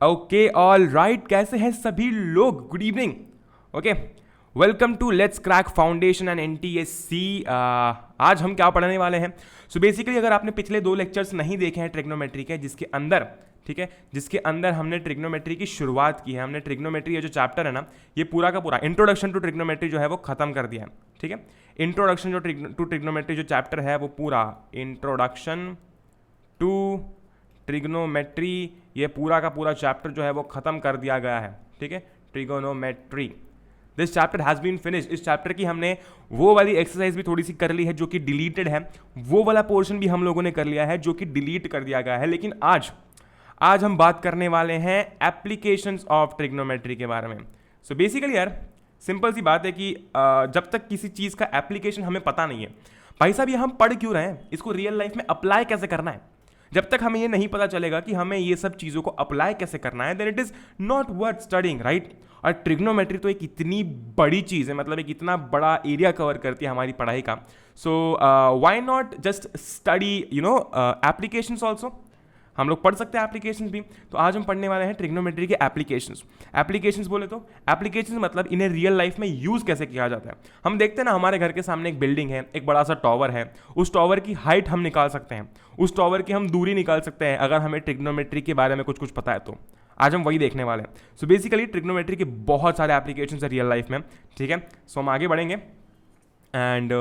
Okay all right, कैसे हैं सभी लोग? Good evening. Okay, welcome to let's crack foundation and NTSC. आज हम क्या पढ़ने वाले हैं? सो बेसिकली अगर आपने पिछले 2 लेक्चर्स नहीं देखे हैं ट्रिग्नोमेट्री के, जिसके अंदर ठीक है, जिसके अंदर हमने ट्रिग्नोमेट्री की शुरुआत की है, हमने ट्रिग्नोमेट्री ये जो चैप्टर है ना, ये पूरा का पूरा इंट्रोडक्शन टू ट्रिग्नोमेट्री जो है वो खत्म कर दिया है। ठीक है, इंट्रोडक्शन जो टू ट्रिग्नोमेट्री जो चैप्टर है वो पूरा इंट्रोडक्शन टू ट्रिग्नोमेट्री, ये पूरा का पूरा चैप्टर जो है वो खत्म कर दिया गया है। ठीक है, trigonometry, this chapter has been finish. इस चैप्टर की हमने वो वाली एक्सरसाइज भी थोड़ी सी कर ली है जो कि डिलीटेड है, वो वाला पोर्शन भी हम लोगों ने कर लिया है जो कि डिलीट कर दिया गया है। लेकिन आज हम बात करने वाले हैं एप्लीकेशंस ऑफ ट्रिग्नोमेट्री के बारे में। सो बेसिकली यार सिंपल सी बात है कि जब तक किसी चीज़ का एप्लीकेशन हमें पता नहीं है, भाई साहब ये हम पढ़ क्यों रहे हैं, इसको रियल लाइफ में अप्लाई कैसे करना है, जब तक हमें ये नहीं पता चलेगा कि हमें ये सब चीज़ों को अप्लाई कैसे करना है, then it is not worth studying, right. और ट्रिग्नोमेट्री तो एक इतनी बड़ी चीज़ है, मतलब एक इतना बड़ा एरिया कवर करती है हमारी पढ़ाई का। So why not just study applications also. हम लोग पढ़ सकते हैं एप्लीकेशंस भी। तो आज हम पढ़ने वाले हैं ट्रिग्नोमेट्री के एप्लीकेशंस। एप्लीकेशंस बोले तो एप्लीकेशंस मतलब इन्हें रियल लाइफ में यूज़ कैसे किया जाता है। हम देखते हैं ना, हमारे घर के सामने एक बिल्डिंग है, एक बड़ा सा टॉवर है, उस टॉवर की हाइट हम निकाल सकते हैं, उस टॉवर की हम दूरी निकाल सकते हैं, अगर हमें ट्रिग्नोमेट्री के बारे में कुछ पता है तो। आज हम वही देखने वाले हैं। सो बेसिकली ट्रिग्नोमेट्री के बहुत सारे एप्लीकेशंस है रियल लाइफ में। ठीक है, सो हम आगे बढ़ेंगे। एंड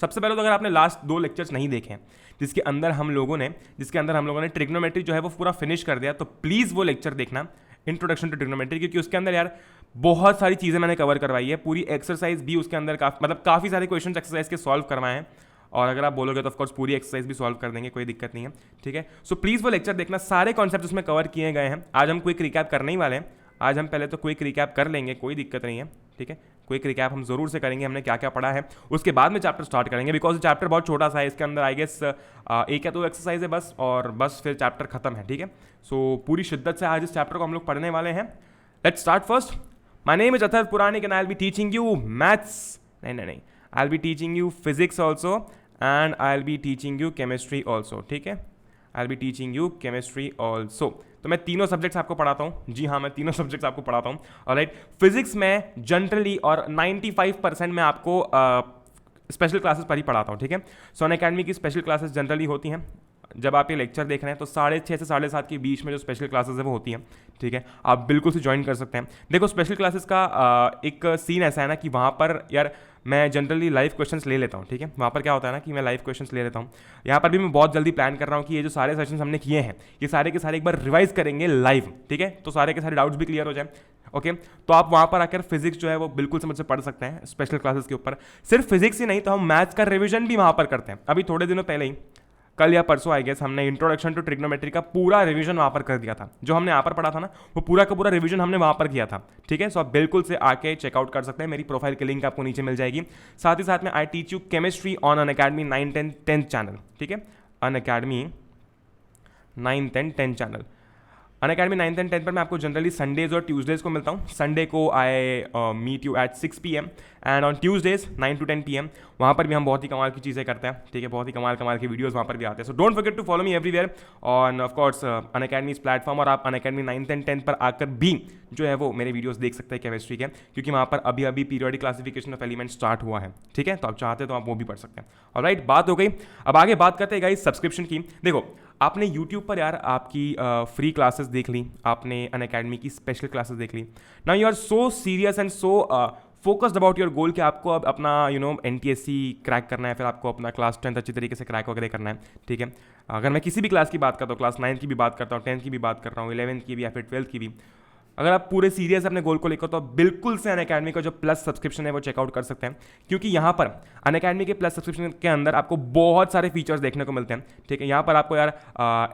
सबसे पहले तो अगर आपने लास्ट 2 लेक्चर्स नहीं देखे हैं जिसके अंदर हम लोगों ने ट्रिग्नोमेट्री जो है वो पूरा फिनिश कर दिया, तो प्लीज़ वो लेक्चर देखना, इंट्रोडक्शन टू ट्रिग्नोमेट्री, क्योंकि उसके अंदर यार बहुत सारी चीज़ें मैंने कवर करवाई है, पूरी एक्सरसाइज भी उसके अंदर काफ़ी सारे क्वेश्चन एक्सरसाइज के सॉल्व करवाए हैं। और अगर आप बोलोगे तो ऑफकोर्स पूरी एक्सरसाइज भी सॉल्व कर देंगे, कोई दिक्कत नहीं है। ठीक है, सो प्लीज़ वो लेक्चर देखना, सारे कॉन्सेप्ट उसमें कवर किए गए हैं। आज हम क्विक रिकैप करने ही वाले हैं। आज हम पहले तो क्विक रिकैप कर लेंगे, कोई दिक्कत नहीं है। ठीक है, क्विक रिकैप हम जरूर से करेंगे, हमने क्या क्या पढ़ा है, उसके बाद में चैप्टर स्टार्ट करेंगे, बिकॉज चैप्टर बहुत छोटा सा है, इसके अंदर आई गेस 1 या 2 एक्सरसाइज है बस, और बस फिर चैप्टर खत्म है। ठीक है, सो पूरी शिद्दत से आज इस चैप्टर को हम लोग पढ़ने वाले हैं। Let's start first. My name is Atharva Puranik and I will be teaching you maths, नहीं, I will be teaching you physics also and I will be teaching you chemistry also. ठीक है, I will be teaching you chemistry also. तो मैं तीनों subjects आपको पढ़ाता हूँ। जी हाँ, मैं तीनों सब्जेक्ट्स आपको पढ़ाता हूँ। ऑलराइट, फिजिक्स में जनरली और 95% में आपको स्पेशल क्लासेस पर ही पढ़ाता हूँ। ठीक है, सो अनअकैडमी की स्पेशल क्लासेस जनरली होती हैं। जब आप ये लेक्चर देख रहे हैं तो 6:30 से 7:30 के बीच में जो स्पेशल क्लासेस है वो होती हैं। ठीक है, आप बिल्कुल से ज्वाइन कर सकते हैं। देखो स्पेशल क्लासेस का एक सीन ऐसा है ना कि वहाँ पर यार मैं जनरली लाइव क्वेश्चंस ले लेता हूँ। ठीक है, वहाँ पर क्या होता है ना कि मैं लाइव क्वेश्चंस ले लेता हूँ। यहाँ पर भी मैं बहुत जल्दी प्लान कर रहा हूँ कि ये जो सारे सेशंस हमने किए हैं ये सारे के सारे एक बार रिवाइज करेंगे लाइव। ठीक है, तो सारे के सारे डाउट्स भी क्लियर हो जाए। ओके, तो आप वहाँ पर आकर फिजिक्स जो है वो बिल्कुल से मुझसे पढ़ सकते हैं स्पेशल क्लासेस के ऊपर। सिर्फ फिजिक्स ही नहीं, तो हम मैथ्स का रिविजन भी वहाँ पर करते हैं। अभी थोड़े दिनों पहले ही, कल या परसों आई गेस, हमने इंट्रोडक्शन टू ट्रिग्नोमेट्री का पूरा रिवीजन वहाँ पर कर दिया था। जो हमने यहाँ पर पढ़ा था ना, वो पूरा का पूरा रिवीजन हमने वहाँ पर किया था। ठीक है, सो आप बिल्कुल से आके चेकआउट कर सकते हैं, मेरी प्रोफाइल की लिंक आपको नीचे मिल जाएगी। साथ ही साथ में I teach you chemistry on Unacademy 9, 10, 10 channel. ठीक है, Unacademy 9, 10, 10 channel. Unacademy 9th and 10th पर मैं आपको जनरली संडेज और ट्यूसडेज को मिलता हूँ। संडे को I meet you at 6 PM and on Tuesdays 9 to 10 PM वहाँ पर भी हम बहुत ही कमाल की चीज़ें करते हैं। ठीक है, बहुत ही कमाल की वीडियोस वहाँ पर भी आते हैं। So don't forget to follow me everywhere on of course Unacademy platform. और आप अनअकैडमी 9th एंड 10th पर आकर भी जो है वो मेरे वीडियोस देख सकते हैं केमिस्ट्री के, क्योंकि वहाँ पर अभी periodic classification of element start हुआ है। ठीक है, तो आप चाहते तो आप वो भी पढ़ सकते हैं। ऑलराइट, बात हो गई। अब आगे बात करते हैं गाइस सब्सक्रिप्शन की। देखो आपने YouTube पर यार आपकी फ्री क्लासेस देख ली, आपने अनअकैडमी की स्पेशल क्लासेस देख ली। Now you are so serious and so focused about your goal कि आपको अब अपना NTSC क्रैक करना है, फिर आपको अपना क्लास 10th अच्छी तरीके से क्रैक वगैरह करना है। ठीक है, अगर मैं किसी भी क्लास की बात करता हूँ, क्लास 9th की भी बात करता हूँ, 10th की भी बात कर रहा हूँ, 11th की भी या फिर 12th की भी, अगर आप पूरे सीरियस अपने गोल को लेकर, तो आप बिल्कुल से अनअकैडमी का जो प्लस सब्सक्रिप्शन है वो चेकआउट कर सकते हैं, क्योंकि यहाँ पर अनअकैडमी के प्लस सब्सक्रिप्शन के अंदर आपको बहुत सारे फीचर्स देखने को मिलते हैं। ठीक है, यहाँ पर आपको यार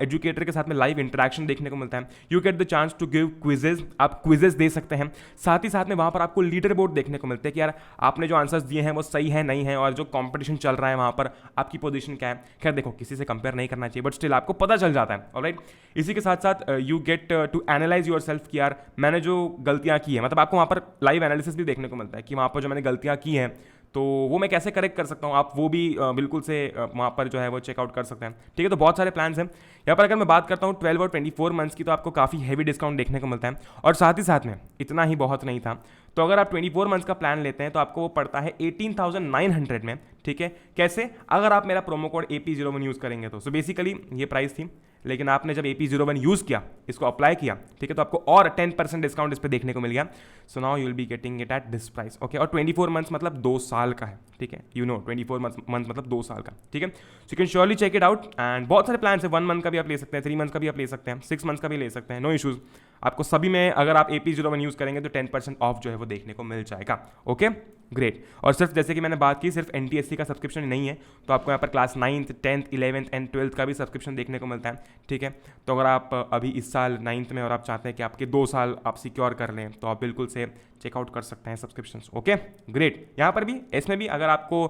एजुकेटर के साथ में लाइव इंटरेक्शन देखने को मिलता है। You get the chance to give quizzes, आप क्विजेज दे सकते हैं। साथ ही साथ में वहाँ पर आपको लीडर बोर्ड देखने को मिलते हैं कि यार आपने जो आंसर्स दिए हैं वो सही है नहीं है, और जो कॉम्पिटिशन चल रहा है वहाँ पर आपकी पोजीशन क्या है। खैर देखो, किसी से कंपेयर नहीं करना चाहिए, बट स्टिल आपको पता चल जाता है। ऑलराइट, इसी के साथ साथ you get to analyse your self कि यार मैंने जो गलतियाँ की है, मतलब आपको वहाँ पर लाइव एनालिसिस भी देखने को मिलता है कि वहाँ पर जो मैंने गलतियाँ की हैं तो वो मैं कैसे करेक्ट कर सकता हूँ, आप वो भी बिल्कुल से वहाँ पर जो है वो चेकआउट कर सकते हैं। ठीक है, तो बहुत सारे प्लान्स हैं यहाँ पर। अगर मैं बात करता हूँ 12 और 24 मंथ्स की, तो आपको काफ़ी हैवी डिस्काउंट देखने को मिलता है। और साथ ही साथ में इतना ही बहुत नहीं था, तो अगर आप 24 मंथ्स का प्लान लेते हैं तो आपको वो पड़ता है 18,900 में। ठीक है, कैसे? अगर आप मेरा प्रोमो कोड AP01 यूज़ करेंगे तो। सो बेसिकली ये प्राइस थी, लेकिन आपने जब AP01 यूज़ किया, इसको अप्लाई किया, ठीक है, तो आपको और 10% डिस्काउंट इस पर देखने को मिल गया। So now you will be getting it at this price. Okay, और 24 मंथ्स मतलब 2 साल का है। ठीक है, 24 मंथ मतलब 2 साल का। ठीक है, so you can surely check it out. And बहुत सारे प्लान है, 1 मंथ का भी आप ले सकते हैं, 3 मंथ का भी आप ले सकते हैं, 6 मंथ्स का भी ले सकते हैं, नो इशूज़। आपको सभी में अगर आप AP01 यूज़ करेंगे तो 10% ऑफ जो है वो देखने को मिल जाएगा। Okay, great. और सिर्फ जैसे कि मैंने बात की, सिर्फ NTSC का सब्सक्रिप्शन नहीं है, तो आपको यहाँ पर class 9th 10th 11th and 12th का भी सब्सक्रिप्शन देखने को मिलता है। ठीक है, तो अगर आप अभी इस साल 9th में और आप चाहते हैं कि आपके 2 साल आप सिक्योर कर लें, तो आप बिल्कुल से चेकआउट कर सकते हैं सब्सक्रिप्शन। Okay, great. यहाँ पर भी, इसमें भी अगर आपको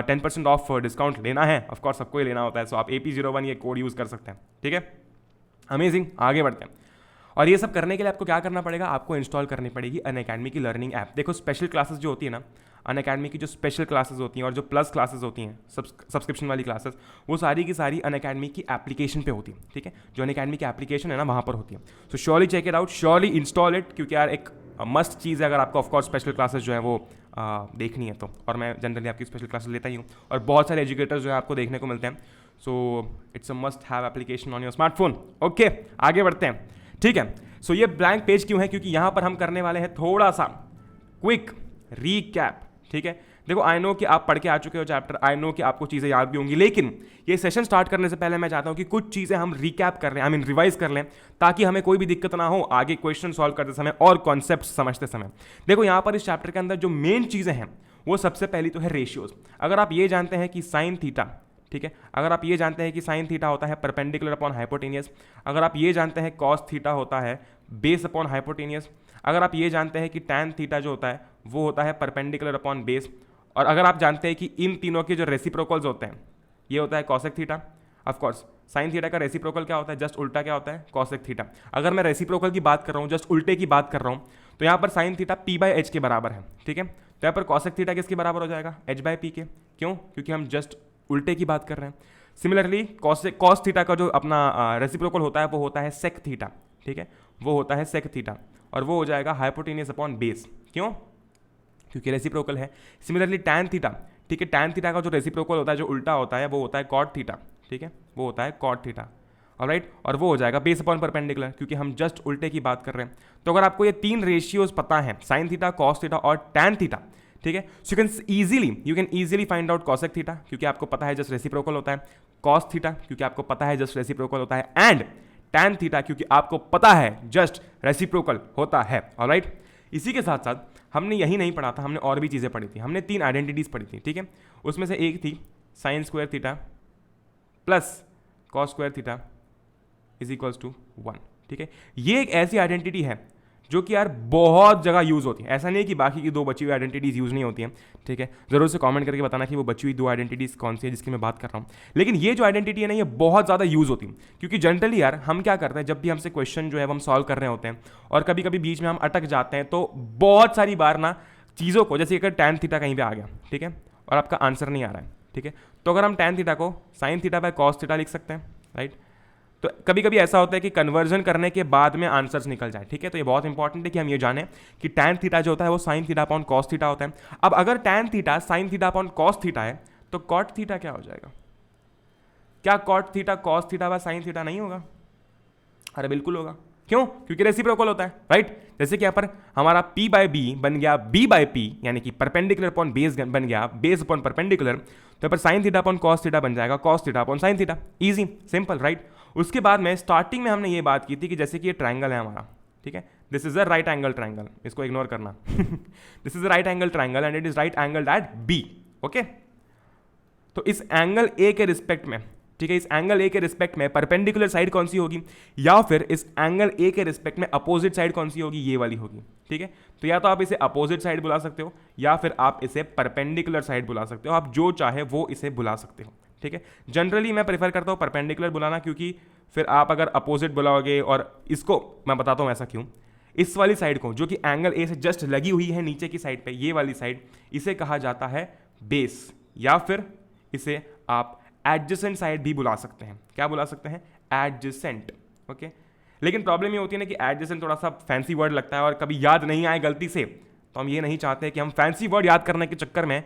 10% ऑफ डिस्काउंट लेना है, ऑफकोर्स सबको ही लेना होता है, सो आप AP01 ये कोड यूज़ कर सकते हैं। ठीक है, अमेजिंग। आगे बढ़ते हैं। और ये सब करने के लिए आपको क्या करना पड़ेगा? आपको इंस्टॉल करनी पड़ेगी अनअकैडमी की लर्निंग ऐप। देखो, स्पेशल क्लासेस जो होती है ना, अनअकैडमी की जो स्पेशल क्लासेस होती हैं और जो प्लस क्लासेस होती हैं, सब्सक्रिप्शन वाली क्लासेस, वो सारी की सारी अनअकैडमी की एप्लीकेशन पे होती है। ठीक है, जो अनअकैडमी की एप्लीकेशन है ना, वहाँ पर होती है। So surely check it out, surely install it, क्योंकि यार एक मस्ट चीज़ है अगर आपको ऑफकोर्स स्पेशल क्लासेस जो है वो देखनी है तो। और मैं जनरली आपकी स्पेशल क्लासेस लेता ही हूँ, और बहुत सारे एजुकेटर्स जो है आपको देखने को मिलते हैं। So it's a must have application on your smartphone. Okay, आगे बढ़ते हैं। ठीक है, सो ये ब्लैंक पेज क्यों है? क्योंकि यहाँ पर हम करने वाले हैं थोड़ा सा क्विक रीकैप। ठीक है, देखो, आई नो कि आप पढ़ के आ चुके हो चैप्टर, आई नो कि आपको चीज़ें याद भी होंगी, लेकिन ये सेशन स्टार्ट करने से पहले मैं चाहता हूँ कि कुछ चीज़ें हम रिकैप कर लें, आई मीन रिवाइज कर लें, ताकि हमें कोई भी दिक्कत ना हो आगे क्वेश्चन सॉल्व करते समय और कॉन्सेप्ट समझते समय। देखो, यहाँ पर इस चैप्टर के अंदर जो मेन चीज़ें हैं वो सबसे पहली तो है रेशियोज। अगर आप ये जानते हैं कि साइन थीटा, ठीक है, अगर आप ये जानते हैं कि साइन थीटा होता है परपेंडिकुलर अपॉन हाइपोटेनियस, अगर आप ये जानते हैं कॉस थीटा होता है बेस अपॉन हाइपोटेनियस, अगर आप ये जानते हैं कि टैन थीटा जो होता है वो होता है परपेंडिकुलर अपॉन बेस, और अगर आप जानते हैं कि इन तीनों के जो रेसिप्रोकल्स होते हैं ये होता है cosec theta. Of course sine theta का रेसिप्रोकल क्या होता है? जस्ट उल्टा क्या होता है? Cosec theta. अगर मैं रेसिप्रोकल की बात कर रहा हूँ, जस्ट उल्टे की बात कर रहा हूँ, तो यहाँ पर साइन थीटा P/H के बराबर है। ठीक है, तो यहाँ पर कॉसेक थीटा किसके बराबर हो जाएगा? H/P के। क्यों? क्योंकि हम जस्ट उल्टे की बात कर रहे हैं। सिमिलरली कॉस थीटा का जो अपना रेसिप्रोकल होता है वो होता है सेक थीटा। ठीक है, वो होता है सेक थीटा, और वो हो जाएगा हाइपोटेनियस अपॉन बेस। क्यों? क्योंकि रेसिप्रोकल है। सिमिलरली टैन थीटा, ठीक है, टैन थीटा का जो रेसिप्रोकल होता है, जो उल्टा होता है, वो होता है कॉट थीटा। ठीक है, वो होता है कॉट थीटा। ऑलराइट, और वो हो जाएगा बेस अपॉन परपेंडिकुलर, क्योंकि हम जस्ट उल्टे की बात कर रहे हैं। तो अगर आपको ये 3 रेशियोज पता है, साइन थीटा, कॉस थीटा और टैन थीटा, ठीक है, so you can easily find out cosec theta, क्योंकि आपको पता है जस्ट रेसिप्रोकल होता है, कॉस थीटा क्योंकि आपको पता है जस्ट रेसिप्रोकल होता है, एंड टैन थीटा क्योंकि आपको पता है जस्ट रेसिप्रोकल होता है। ऑलराइट, इसी के साथ साथ हमने यही नहीं पढ़ा था, हमने और भी चीज़ें पढ़ी थी। हमने 3 आइडेंटिटीज़ पढ़ी थी। ठीक है, उसमें से एक थी sine square theta plus cos square theta is equals to 1। ठीक है, ये एक ऐसी आइडेंटिटी है जो कि यार बहुत जगह यूज़ होती है। ऐसा नहीं है कि बाकी की 2 बची हुई आइडेंटिटीज़ यूज़ नहीं होती हैं। ठीक है, ज़रूर से कमेंट करके बताना कि वो बची हुई 2 आइडेंटिटीज़ कौन सी है जिसकी मैं बात कर रहा हूँ। लेकिन ये जो आइडेंटिटी है ना, ये बहुत ज़्यादा यूज़ होती है, क्योंकि जनरली यार हम क्या करते हैं, जब भी हमसे क्वेश्चन जो है वो हम सॉल्व कर रहे होते हैं और कभी कभी बीच में हम अटक जाते हैं, तो बहुत सारी बार ना चीज़ों को, जैसे अगर टैन थीटा कहीं पर आ गया, ठीक है, और आपका आंसर नहीं आ रहा है, ठीक है, तो अगर हम टैन थीटा को sine theta by cos theta लिख सकते हैं। राइट, तो कभी कभी ऐसा होता है कि कन्वर्जन करने के बाद में आंसर्स निकल जाए। ठीक है, तो ये बहुत इंपॉर्टेंट है कि हम ये जानें कि टैन थीटा जो होता है वो sine theta upon cos theta होता है। अब अगर tan theta sine theta upon cos theta है तो कॉट थीटा क्या हो जाएगा? क्या cot theta cos theta by sine theta नहीं होगा? अरे बिल्कुल होगा। क्यों? क्योंकि रेसिप्रोकल होता है। राइट, जैसे कि यहाँ पर हमारा P/B बन गया B/P, यानी कि परपेंडिकुलर अपॉन बेस बन गया बेस अपॉन परपेंडिकुलर, तो यहाँ पर sign theta upon cos theta बन जाएगा cos theta upon sine theta. Easy, simple. Right, उसके बाद में स्टार्टिंग में हमने ये बात की थी कि जैसे कि ये ट्राइंगल है हमारा, ठीक है, this is a right angle triangle, इसको इग्नोर करना this is a right angle triangle and it is right angle at B। Okay, तो इस एंगल A के रिस्पेक्ट में, ठीक है, इस एंगल A के रिस्पेक्ट में परपेंडिकुलर साइड कौन सी होगी, या फिर इस एंगल A के रिस्पेक्ट में अपोजिट साइड कौन सी होगी? ये वाली होगी। ठीक है, तो या तो आप इसे अपोजिट साइड बुला सकते हो या फिर आप इसे परपेंडिकुलर साइड बुला सकते हो, आप जो चाहे वो इसे बुला सकते हो। ठीक है, जनरली मैं प्रेफर करता हूँ परपेंडिकुलर बुलाना, क्योंकि फिर आप अगर अपोजिट बुलाओगे, और इसको मैं बताता हूँ ऐसा क्यों, इस वाली साइड को जो कि एंगल A से जस्ट लगी हुई है नीचे की साइड पे, ये वाली साइड, इसे कहा जाता है बेस, या फिर इसे आप एडजेसेंट साइड भी बुला सकते हैं। क्या बुला सकते हैं? एडजेसेंट। ओके, लेकिन प्रॉब्लम ये होती है ना कि एडजेसेंट थोड़ा सा फैंसी वर्ड लगता है और कभी याद नहीं आए गलती से, तो हम ये नहीं चाहते कि हम फैंसी वर्ड याद करने के चक्कर में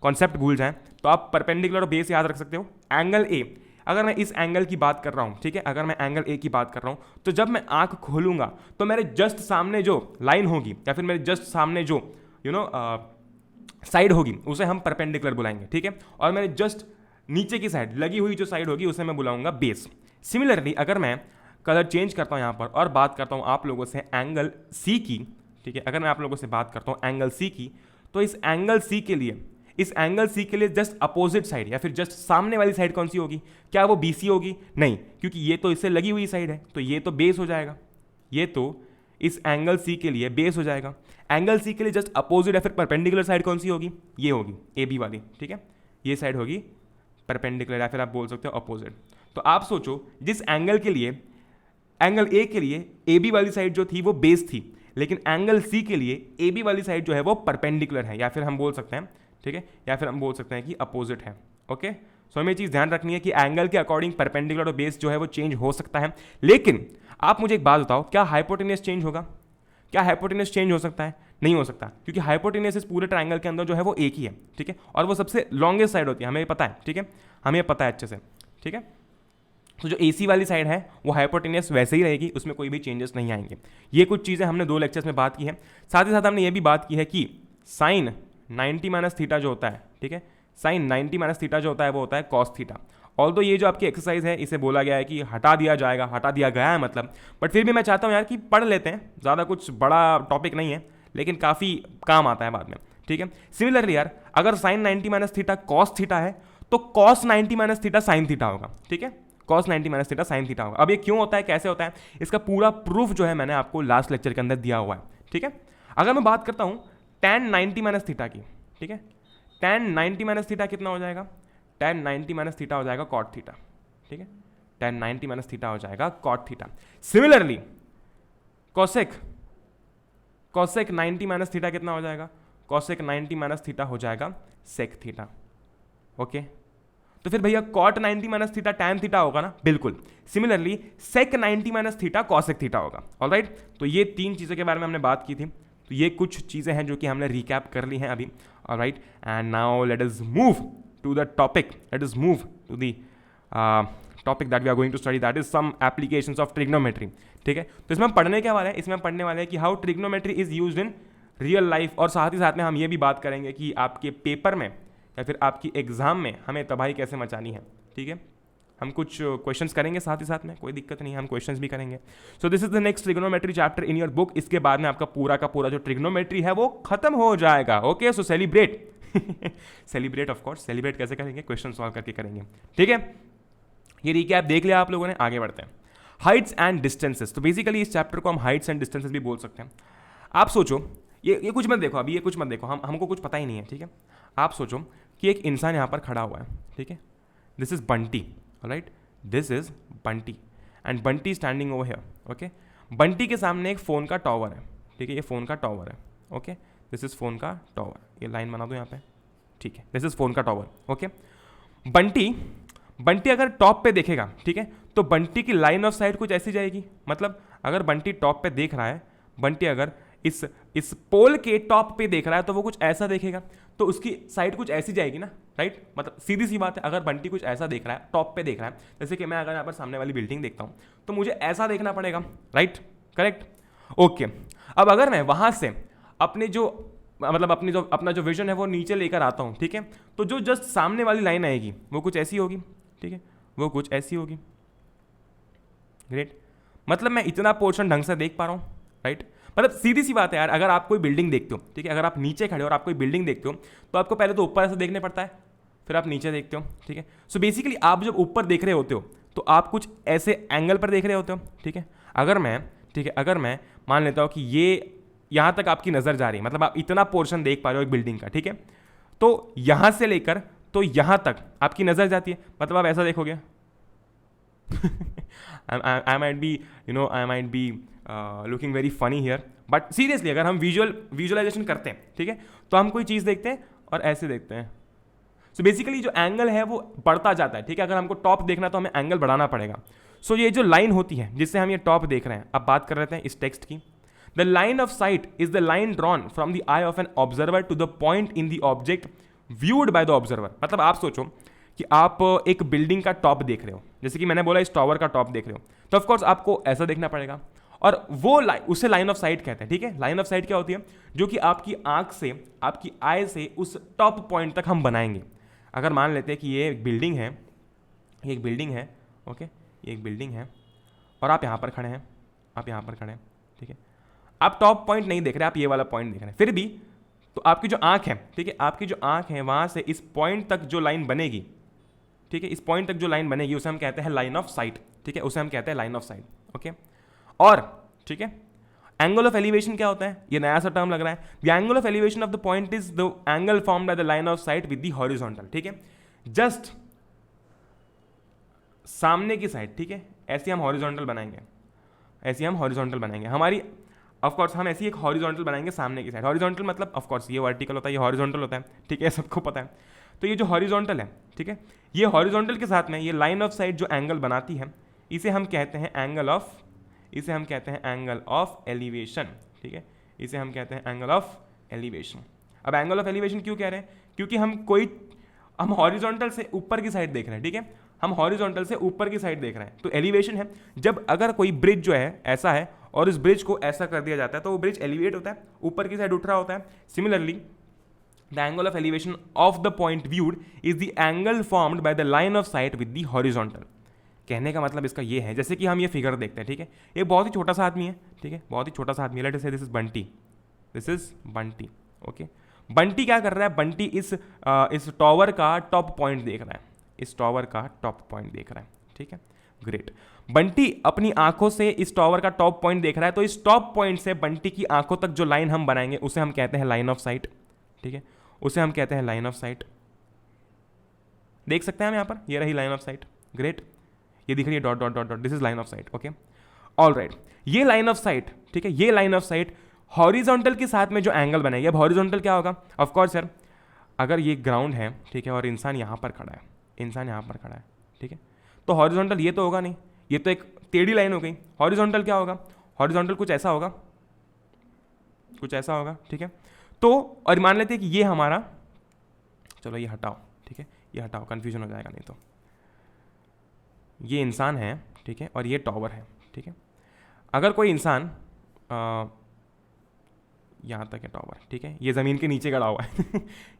कॉन्सेप्ट भूल जाएं। तो आप परपेंडिकुलर और बेस याद रख सकते हो। एंगल ए, अगर मैं इस एंगल की बात कर रहा हूं, ठीक है, अगर मैं एंगल ए की बात कर रहा हूं, तो जब मैं आंख खोलूंगा तो मेरे जस्ट सामने जो लाइन होगी या फिर मेरे जस्ट सामने जो साइड होगी उसे हम परपेंडिकुलर बुलाएंगे, ठीक है, और मेरे जस्ट नीचे की साइड लगी हुई जो साइड होगी उसे मैं बुलाऊंगा बेस। सिमिलरली अगर मैं कलर चेंज करता हूं यहां पर और बात करता हूं आप लोगों से एंगल सी की, ठीक है, अगर मैं आप लोगों से बात करता हूं एंगल सी की, तो इस एंगल सी के लिए जस्ट अपोजिट साइड या फिर जस्ट सामने वाली साइड कौन सी होगी? क्या वो बीसी होगी? नहीं, क्योंकि ये तो इससे लगी हुई साइड है, तो ये तो बेस हो जाएगा, ये तो इस एंगल सी के लिए बेस हो जाएगा। एंगल सी के लिए जस्ट अपोजिट या फिर परपेंडिकुलर साइड कौन सी होगी? ये होगी ए बी वाली, ठीक है, ये साइड होगी परपेंडिकुलर या फिर आप बोल सकते हो अपोजिट। तो आप सोचो जिस एंगल के लिए एंगल ए के लिए ए बी वाली साइड जो थी वो बेस थी, लेकिन एंगल सी के लिए ए बी वाली साइड जो है वो परपेंडिकुलर है, या फिर हम बोल सकते हैं, ठीक है, या फिर हम बोल सकते हैं कि अपोजिट है। ओके, सो हमें चीज़ ध्यान रखनी है कि एंगल के अकॉर्डिंग परपेंडिकुलर और बेस जो है वो चेंज हो सकता है। लेकिन आप मुझे एक बात बताओ, क्या हाइपोटेन्यूस चेंज होगा? क्या हाइपोटेन्यूस चेंज हो सकता है? नहीं हो सकता, क्योंकि हाइपोटेन्यूस इस पूरे ट्रायंगल के अंदर जो है वो एक ही है, ठीक है, और वो सबसे लॉन्गेस्ट साइड होती है, हमें पता है, ठीक है, हमें पता है अच्छे से, ठीक है। तो जो AC वाली साइड है वो हाइपोटेन्यूस वैसे ही रहेगी, उसमें कोई भी चेंजेस नहीं आएंगे। ये कुछ चीज़ें हमने 2 लेक्चर्स में बात की है। साथ ही साथ हमने ये भी बात की है कि साइन 90 माइनस थीटा जो होता है, ठीक है, साइन 90 माइनस थीटा जो होता है वो होता है कॉस थीटा। ऑल्दो ये जो आपकी एक्सरसाइज है इसे बोला गया है कि हटा दिया जाएगा, हटा दिया गया है मतलब, बट फिर भी मैं चाहता हूँ यार कि पढ़ लेते हैं, ज़्यादा कुछ बड़ा टॉपिक नहीं है लेकिन काफ़ी काम आता है बाद में, ठीक है। सिमिलरली यार अगर sine 90 minus theta cos theta है तो cos 90 minus theta sine theta होगा, ठीक है, cos 90 minus theta sine theta होगा। अब ये क्यों होता है, कैसे होता है, इसका पूरा प्रूफ जो है मैंने आपको लास्ट लेक्चर के अंदर दिया हुआ है, ठीक है। अगर मैं बात करता हूँ tan 90 माइनस थीटा की, ठीक है, tan 90 माइनस थीटा कितना हो जाएगा? tan 90 माइनस थीटा हो जाएगा कॉट थीटा, ठीक है, tan 90 माइनस थीटा हो जाएगा cot theta. Similarly cosec 90 minus theta कितना हो जाएगा? कोसेक 90 माइनस थीटा हो जाएगा सेक थीटा। ओके, तो फिर भैया cot 90 minus theta tan theta होगा ना? बिल्कुल। Similarly sec 90 minus theta cosec theta होगा। ऑलराइट, तो ये 3 चीज़ों के बारे में हमने बात की थी, तो ये कुछ चीज़ें हैं जो कि हमने रिकैप कर ली हैं अभी। Alright, and now let us move to the topic, let us move to the topic that we are going to study, that is some applications of trigonometry, ठीक है। तो इसमें हम पढ़ने क्या वाले हैं? इसमें हम पढ़ने वाले हैं कि how trigonometry is used in real life, और साथ ही साथ में हम ये भी बात करेंगे कि आपके पेपर में या फिर आपकी एग्जाम में हमें तबाही कैसे मचानी है, ठीक है। हम कुछ क्वेश्चंस करेंगे साथ ही साथ में, कोई दिक्कत नहीं, हम क्वेश्चंस भी करेंगे। So this is the next trigonometry chapter in your book. इसके बाद में आपका पूरा का पूरा जो ट्रिग्नोमेट्री है वो खत्म हो जाएगा। Okay, so celebrate celebrate, of course celebrate कैसे करेंगे? क्वेश्चन सॉल्व करके करेंगे, ठीक है। ये रिकैप देख लिया आप लोगों ने, आगे बढ़ते हैं। हाइट्स एंड डिस्टेंसेस, तो बेसिकली इस चैप्टर को हम हाइट्स एंड डिस्टेंसेस भी बोल सकते हैं। आप सोचो, ये कुछ मत देखो अभी, ये कुछ मत देखो, हमको कुछ पता ही नहीं है, ठीक है। आप सोचो कि एक इंसान यहाँ पर खड़ा हुआ है, ठीक है, this is Bunty, alright, this is Bunty and Bunty standing over here. Okay, Bunty के सामने एक फ़ोन का टॉवर है, ठीक है, ये फ़ोन का टॉवर है। ओके, दिस इज फ़ोन का टॉवर, ये लाइन बना दो यहाँ पे, ठीक है, दिस इज फ़ोन का टॉवर। ओके, बंटी अगर टॉप पे देखेगा, ठीक है, तो बंटी की लाइन ऑफ साइट कुछ ऐसी जाएगी, मतलब अगर बंटी टॉप पे देख रहा है, बंटी अगर इस पोल के टॉप पे देख रहा है तो वो कुछ ऐसा देखेगा, तो उसकी साइड कुछ ऐसी जाएगी ना, राइट। मतलब सीधी सी बात है, अगर बंटी कुछ ऐसा देख रहा है, टॉप पे देख रहा है, जैसे कि मैं अगर यहाँ पर सामने वाली बिल्डिंग देखता हूँ तो मुझे ऐसा देखना पड़ेगा, राइट, करेक्ट। ओके, अब अगर मैं वहाँ से अपने जो मतलब अपना जो विजन है वो नीचे लेकर आता हूँ, ठीक है, तो जो जस्ट सामने वाली लाइन आएगी वो कुछ ऐसी होगी, ठीक है, वो कुछ ऐसी होगी। ग्रेट, मतलब मैं इतना पोर्शन ढंग से देख पा रहा हूँ, राइट। मतलब सीधी सी बात है यार, अगर आप कोई बिल्डिंग देखते हो, ठीक है, अगर आप नीचे खड़े हो और आप कोई बिल्डिंग देखते हो तो आपको पहले तो ऊपर से देखने पड़ता है, फिर आप नीचे देखते हो, ठीक है। सो बेसिकली आप जब ऊपर देख रहे होते हो तो आप कुछ ऐसे एंगल पर देख रहे होते हो, ठीक है। अगर मैं मान लेता हूँ कि ये यहाँ तक आपकी नज़र जा रही है, मतलब आप इतना पोर्शन देख पा रहे हो एक बिल्डिंग का, ठीक है, तो यहाँ से लेकर तो यहाँ तक आपकी नज़र जाती है, मतलब आप ऐसा देखोगे I might be looking very funny here, but seriously अगर हम विजुअलाइजेशन करते हैं, ठीक है, तो हम कोई चीज़ देखते हैं और ऐसे देखते हैं, सो बेसिकली जो एंगल है वो बढ़ता जाता है, ठीक है। अगर हमको टॉप देखना तो हमें एंगल बढ़ाना पड़ेगा। सो ये जो लाइन होती है जिससे हम ये टॉप देख रहे हैं, अब बात कर रहे हैं इस टेक्स्ट की। The line of sight is the line drawn from the eye of an observer to the point in the object viewed by the observer. मतलब आप सोचो कि आप एक बिल्डिंग का टॉप देख रहे हो, जैसे कि मैंने बोला इस टावर का टॉप देख रहे हो, तो ऑफकोर्स आपको ऐसा देखना पड़ेगा, और वो उसे लाइन ऑफ साइट कहते हैं, ठीक है। लाइन ऑफ साइट क्या होती है? जो कि आपकी आंख से, आपकी आई से उस टॉप पॉइंट तक हम बनाएंगे। अगर मान लेते हैं कि ये एक बिल्डिंग है, ये एक बिल्डिंग है, ओके, ये एक बिल्डिंग है, और आप यहाँ पर खड़े हैं, आप यहाँ पर खड़े हैं, ठीक है। आप टॉप पॉइंट नहीं देख रहे, आप ये वाला पॉइंट देख रहे हैं, फिर भी तो आपकी जो आंख है, ठीक है, आपकी जो आंख है वहाँ से इस पॉइंट तक जो लाइन बनेगी, ठीक है, इस पॉइंट तक जो लाइन बनेगी उसे हम कहते हैं लाइन ऑफ साइट, ठीक है, उसे हम कहते हैं लाइन ऑफ साइट, ओके। और ठीक है, एंगल ऑफ एलिवेशन क्या होता है? ये नया सा टर्म लग रहा है। The angle of elevation of the point is the angle formed by the line of site with the horizontal, ठीक है, जस्ट सामने की साइड, ठीक है, ऐसी हम हॉरिजॉन्टल बनाएंगे, ऐसी हम हॉरिजॉन्टल बनाएंगे हमारी, ऑफकोर्स हम ऐसी एक हॉरिजॉन्टल बनाएंगे सामने की साइड। हॉरिजॉन्टल मतलब ऑफकोर्स ये वर्टिकल होता है, ये हॉरिजॉन्टल होता है, ठीक है, सबको पता है। तो ये जो हॉरिजॉन्टल है, ठीक है, ये हॉरिजॉन्टल के साथ में ये लाइन ऑफ साइट जो एंगल बनाती है, इसे हम कहते हैं एंगल ऑफ, इसे हम कहते हैं एंगल ऑफ एलिवेशन, ठीक है, इसे हम कहते हैं एंगल ऑफ एलिवेशन। अब एंगल ऑफ एलिवेशन क्यों कह रहे हैं? क्योंकि हम हॉरिजॉन्टल से ऊपर की साइड देख रहे हैं, ठीक है, हम हॉरिजॉन्टल से ऊपर की साइड देख रहे हैं, तो एलिवेशन है। जब अगर कोई ब्रिज जो है ऐसा है और इस ब्रिज को ऐसा कर दिया जाता है तो वो ब्रिज एलिवेट होता है, ऊपर की साइड उठ रहा होता है। Similarly the angle of elevation of the point viewed is the angle formed by the line of site with the horizontal. कहने का मतलब इसका ये है, जैसे कि हम ये फिगर देखते हैं, ठीक है, ये बहुत ही छोटा सा आदमी है, ठीक है, बहुत ही छोटा सा आदमी है, लेट अस से this is Bunty, this is Bunty, okay. Bunty क्या कर रहा है? बंटी इस टावर का टॉप पॉइंट देख रहा है, इस टावर का टॉप पॉइंट देख रहा है, ठीक है, ग्रेट। बंटी अपनी आंखों से इस टावर का टॉप पॉइंट देख रहा है, तो इस टॉप पॉइंट से बंटी की आंखों तक जो लाइन हम बनाएंगे उसे हम कहते हैं लाइन ऑफ साइट, ठीक है, उसे हम कहते हैं लाइन ऑफ साइट। देख सकते हैं हम यहाँ पर, ये रही लाइन ऑफ साइट, ग्रेट, ये दिख रही है dot dot dot dot, this is line of site, okay, all right. ये लाइन ऑफ साइट, ठीक है, ये लाइन ऑफ साइट हॉरिजॉन्टल के साथ में जो एंगल बनाएगी। अब हॉरिजॉन्टल क्या होगा? ऑफ कोर्स सर, अगर ये ग्राउंड है, ठीक है, और इंसान यहाँ पर खड़ा है, इंसान यहाँ पर खड़ा है, ठीक है, तो हॉरिजॉन्टल ये तो होगा नहीं, ये तो एक टेढ़ी लाइन हो गई। हॉरिजॉन्टल क्या होगा? हॉरिजॉन्टल कुछ ऐसा होगा, कुछ ऐसा होगा, ठीक है। तो और मान लेते हैं कि ये हमारा, चलो ये हटाओ, ठीक है, ये हटाओ, कंफ्यूजन हो जाएगा नहीं तो। ये इंसान है, ठीक है, और ये टावर है, ठीक है। अगर कोई इंसान यहाँ तक है टावर, ठीक है, ये ज़मीन के नीचे खड़ा हुआ है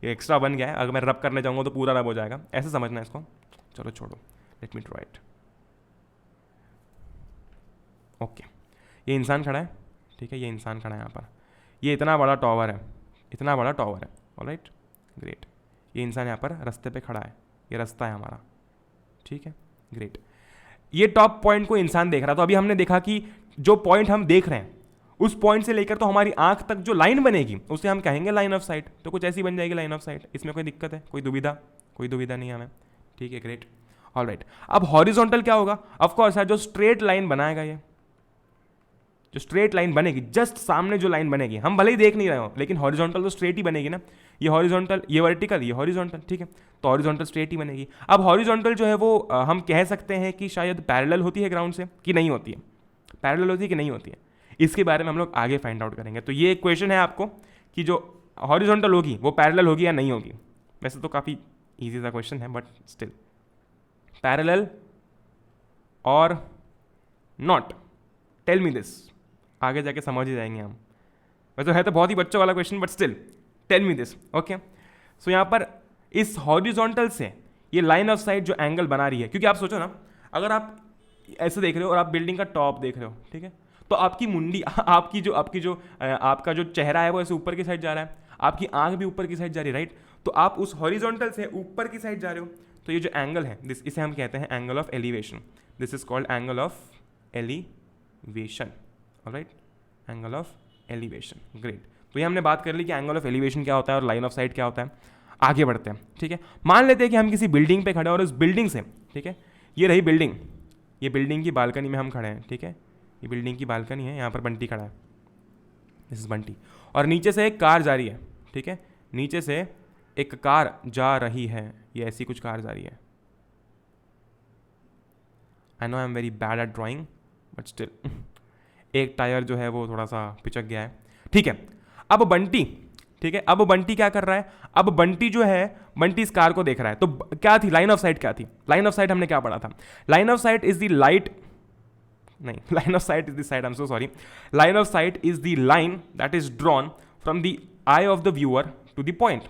ये एक्स्ट्रा बन गया है, अगर मैं रब करने जाऊँगा तो पूरा रब हो जाएगा, ऐसे समझना है इसको। चलो छोड़ो, let me try it, okay. ये इंसान खड़ा है, ठीक है, ये इंसान खड़ा है यहाँ पर, ये इतना बड़ा टावर है, इतना बड़ा टावर है, ऑलराइट, ग्रेट। ये इंसान यहाँ पर रास्ते पे खड़ा है, ये रास्ता है हमारा, ठीक है, ग्रेट। ये टॉप पॉइंट को इंसान देख रहा, तो अभी हमने देखा कि जो पॉइंट हम देख रहे हैं उस पॉइंट से लेकर तो हमारी आंख तक जो लाइन बनेगी उसे हम कहेंगे लाइन ऑफ साइट। तो कुछ ऐसी बन जाएगी लाइन ऑफ साइट, इसमें कोई दिक्कत है, कोई दुविधा? कोई दुविधा नहीं है हमें, ठीक है, ग्रेट, ऑलराइट। अब हॉरिजॉन्टल क्या होगा? ऑफ कोर्स है जो स्ट्रेट लाइन बनाएगा, ये जो स्ट्रेट लाइन बनेगी, जस्ट सामने जो लाइन बनेगी, हम भले ही देख नहीं रहे हो लेकिन हॉरिजॉन्टल तो स्ट्रेट ही बनेगी ना। ये हॉरिजॉन्टल, ये वर्टिकल, ये हॉरिजॉन्टल, ठीक है, तो हॉरिजॉन्टल स्ट्रेट ही बनेगी। अब हॉरिजॉन्टल जो है वो हम कह सकते हैं कि शायद पैरेलल होती है ग्राउंड से कि नहीं होती है, पैरेलल होती है कि नहीं होती है, इसके बारे में हम लोग आगे फाइंड आउट करेंगे। तो ये एक क्वेश्चन है आपको कि जो हॉरिजॉन्टल होगी वो पैरेलल होगी या नहीं होगी। वैसे तो काफ़ी ईजी सा क्वेश्चन है बट स्टिल, पैरेलल और नॉट, टेल मी दिस, आगे जाके समझ ही जाएंगे हम। वैसे है तो बहुत ही बच्चों वाला question but still tell me this, okay. So यहाँ पर इस हॉरिजॉन्टल से ये लाइन ऑफ साइट जो एंगल बना रही है, क्योंकि आप सोचो ना, अगर आप ऐसे देख रहे हो और आप बिल्डिंग का टॉप देख रहे हो, ठीक है, तो आपकी मुंडी, आपका जो चेहरा है वो ऐसे ऊपर की साइड जा रहा है, आपकी आंख भी ऊपर की साइड जा रही है, राइट। तो आप उस हॉरिजॉन्टल से ऊपर की साइड जा रहे हो, तो ये जो एंगल है इसे हम कहते हैं angle of elevation. This is called angle of elevation, alright, angle of elevation, great. तो ये हमने बात कर ली कि एंगल ऑफ एलिवेशन क्या होता है और लाइन ऑफ साइट क्या होता है। आगे बढ़ते हैं, ठीक है। मान लेते हैं कि हम किसी बिल्डिंग पे खड़े हैं और उस बिल्डिंग से, ठीक है, ये रही बिल्डिंग, ये बिल्डिंग की बालकनी में हम खड़े हैं, ठीक है, ये बिल्डिंग की बालकनी है, यहाँ पर बंटी खड़ा है, दिस इज बंटी, और नीचे से एक कार जा रही है, ठीक है, नीचे से एक कार जा रही है, ये ऐसी कुछ कार जा रही है। I know I am very bad at drawing but still एक टायर जो है वो थोड़ा सा पिचक गया है, ठीक है। अब बंटी, ठीक है, अब बंटी क्या कर रहा है, अब बंटी जो है, बंटी इस कार को देख रहा है। तो क्या थी लाइन ऑफ साइट, क्या थी लाइन ऑफ साइट, हमने क्या पढ़ा था, line of sight is the light, नहीं, line of sight is the sight, I am so sorry, line of sight is the line that is drawn from the eye of the viewer to the point,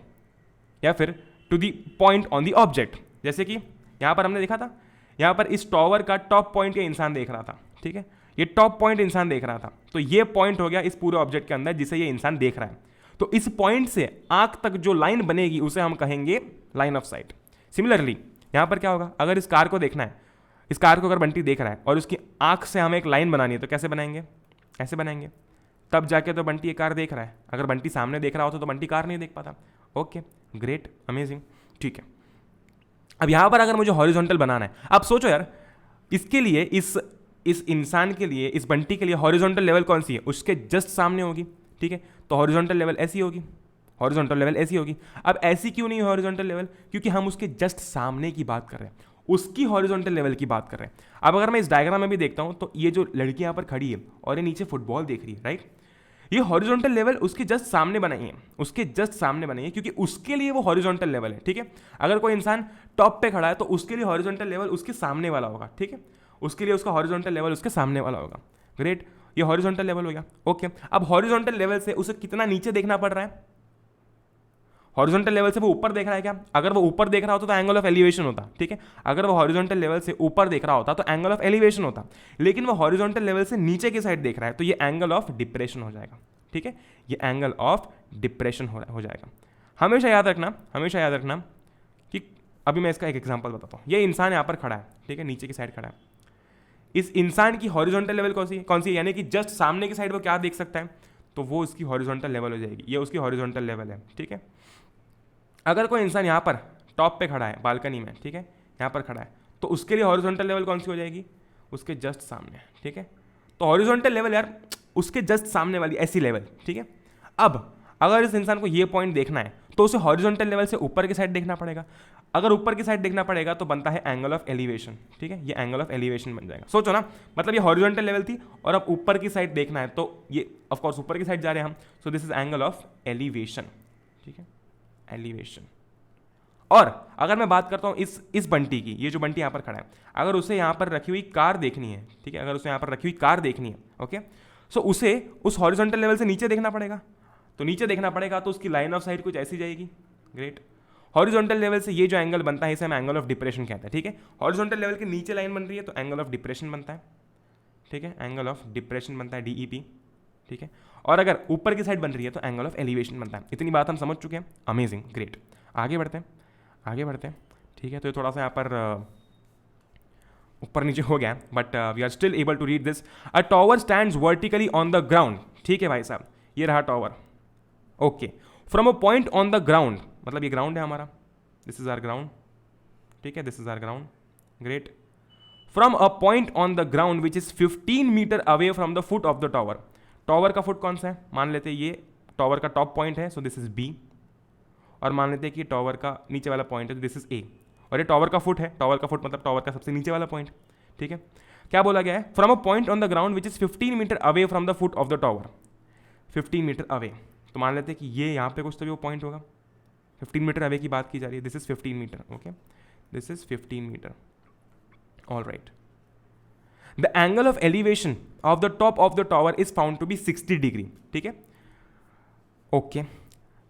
या फिर to the point on the object. जैसे कि यहां पर हमने देखा था, यहां पर इस टॉवर का टॉप पॉइंट ये इंसान देख रहा था, ठीक है, ये टॉप पॉइंट इंसान देख रहा था, तो ये पॉइंट हो गया इस पूरे ऑब्जेक्ट के अंदर जिसे ये इंसान देख रहा है। तो इस पॉइंट से आंख तक जो लाइन बनेगी उसे हम कहेंगे लाइन ऑफ साइट। सिमिलरली यहां पर क्या होगा, अगर इस कार को देखना है, इस कार को अगर बंटी देख रहा है और उसकी आंख से हमें एक लाइन बनानी है, तो कैसे बनाएंगे, ऐसे बनाएंगे, तब जाके तो बंटी ये कार देख रहा है। अगर बंटी सामने देख रहा होता तो बंटी कार नहीं देख पाता। ओके, ग्रेट, अमेजिंग, ठीक है। अब यहां पर अगर मुझे हॉरिजॉन्टल बनाना है, अब सोचो यार, इसके लिए इस इंसान के लिए, इस बंटी के लिए हॉरिजॉन्टल लेवल कौन सी है, उसके जस्ट सामने होगी, ठीक है। तो हॉरिजॉन्टल लेवल ऐसी होगी, हॉरिजॉन्टल लेवल ऐसी होगी। अब ऐसी क्यों नहीं है हॉरिजॉन्टल लेवल, क्योंकि हम उसके जस्ट सामने की बात कर रहे हैं, उसकी हॉरिजॉन्टल लेवल की बात कर रहे हैं। अब अगर मैं इस डायग्राम में भी देखता हूं तो ये जो लड़की यहां पर खड़ी है और ये नीचे फुटबॉल देख रही है, राइट, ये हॉरिजॉन्टल लेवल उसके जस्ट सामने बनाई है, उसके जस्ट सामने बनाई है, क्योंकि उसके लिए वो हॉरिजॉन्टल लेवल है, ठीक है। अगर कोई इंसान टॉप पे खड़ा है तो उसके लिए हॉरिजॉन्टल लेवल उसके सामने वाला होगा, ठीक है, उसके लिए उसका हॉरिजॉन्टल लेवल उसके सामने वाला होगा। ग्रेट, ये हॉरिजॉन्टल लेवल हो गया। ओके, अब हॉरिजॉन्टल लेवल से उसे कितना नीचे देखना पड़ रहा है, हॉरिजॉन्टल लेवल से वो ऊपर देख रहा है क्या, अगर वो ऊपर देख रहा होता तो एंगल ऑफ एलिवेशन होता, ठीक है। अगर वो हॉरिजॉन्टल लेवल से ऊपर देख रहा होता तो एंगल ऑफ एलिवेशन होता, लेकिन वो हॉरिजॉन्टल लेवल से नीचे की साइड देख रहा है तो ये एंगल ऑफ डिप्रेशन हो जाएगा, ठीक है, ये एंगल ऑफ डिप्रेशन हो जाएगा। हमेशा याद रखना, हमेशा याद रखना कि अभी मैं इसका एक एग्जांपल बताता हूँ। ये इंसान यहाँ पर खड़ा है, ठीक है, नीचे की साइड खड़ा है, इस इंसान की हॉरिजॉन्टल लेवल कौन सी, यानी कि जस्ट सामने की साइड वो क्या देख सकता है, तो वो इसकी हॉरिजॉन्टल लेवल हो जाएगी, ये उसकी हॉरिजॉन्टल लेवल है, ठीक है। अगर कोई इंसान यहाँ पर टॉप पे खड़ा है बालकनी में, ठीक है, यहाँ पर खड़ा है, तो उसके लिए हॉरिजॉन्टल लेवल कौन सी हो जाएगी, उसके जस्ट सामने, ठीक है। तो हॉरिजॉन्टल लेवल यार उसके जस्ट सामने वाली ऐसी लेवल, ठीक है। अब अगर इस इंसान को ये पॉइंट देखना है तो उसे हॉरिजॉन्टल लेवल से ऊपर की साइड देखना पड़ेगा। अगर ऊपर की साइड देखना पड़ेगा तो बनता है एंगल ऑफ एलिवेशन, ठीक है, ये एंगल ऑफ एलिवेशन बन जाएगा। सोचो ना, मतलब ये हॉरिजॉन्टल लेवल थी और अब ऊपर की साइड देखना है तो ये ऑफ कोर्स ऊपर की साइड जा रहे हैं हम, so this is angle of elevation, ठीक है, एलिवेशन। और अगर मैं बात करता हूँ इस बंटी की, ये जो बंटी यहाँ पर खड़ा है, अगर उसे यहाँ पर रखी हुई कार देखनी है, ठीक है, अगर उसे यहाँ पर रखी हुई कार देखनी है, ओके, सो उसे उस हॉरिजॉन्टल लेवल से नीचे देखना पड़ेगा, तो नीचे देखना पड़ेगा तो उसकी लाइन ऑफ साइट कुछ ऐसी जाएगी। ग्रेट, हॉरिजॉन्टल लेवल से ये जो एंगल बनता है इसे हम एंगल ऑफ डिप्रेशन कहते हैं, ठीक है। हॉरिजॉन्टल लेवल के नीचे लाइन बन रही है तो एंगल ऑफ डिप्रेशन बनता है, ठीक है, एंगल ऑफ डिप्रेशन बनता है DEP, ठीक है। और अगर ऊपर की साइड बन रही है तो एंगल ऑफ एलिवेशन बनता है। इतनी बात हम समझ चुके हैं, अमेजिंग, ग्रेट। आगे बढ़ते हैं, आगे बढ़ते हैं, ठीक है। तो ये थोड़ा सा यहाँ पर ऊपर नीचे हो गया, but we are still able to read this. A tower stands vertically on the ground, ठीक है भाई साहब, ये रहा tower, okay. From a point on the ground, मतलब ये ग्राउंड है हमारा, दिस इज आवर ग्राउंड, ठीक है, this is our ground, great. From a point on the ground which is 15 metre away from the foot of the tower. Tower का foot कौन सा है, मान लेते हैं ये टॉवर का टॉप पॉइंट है, सो दिस इज B, और मान लेते हैं कि टॉवर का नीचे वाला पॉइंट है, दिस इज A, और ये टॉवर का फुट है, टॉवर का फुट मतलब टॉवर का सबसे नीचे वाला पॉइंट, ठीक है। क्या बोला गया है, from a point on the ground which is 15 metre away from the foot of the tower, 15 metre away, तो मान लेते हैं कि ये यहाँ पे कुछ तो भी वो पॉइंट होगा, 15 मीटर अवे की बात की जा रही है, this is 15 metre, okay, this is 15 metre, all right. The angle of elevation of the top of the tower is found to be 60 degree, ठीक है, okay.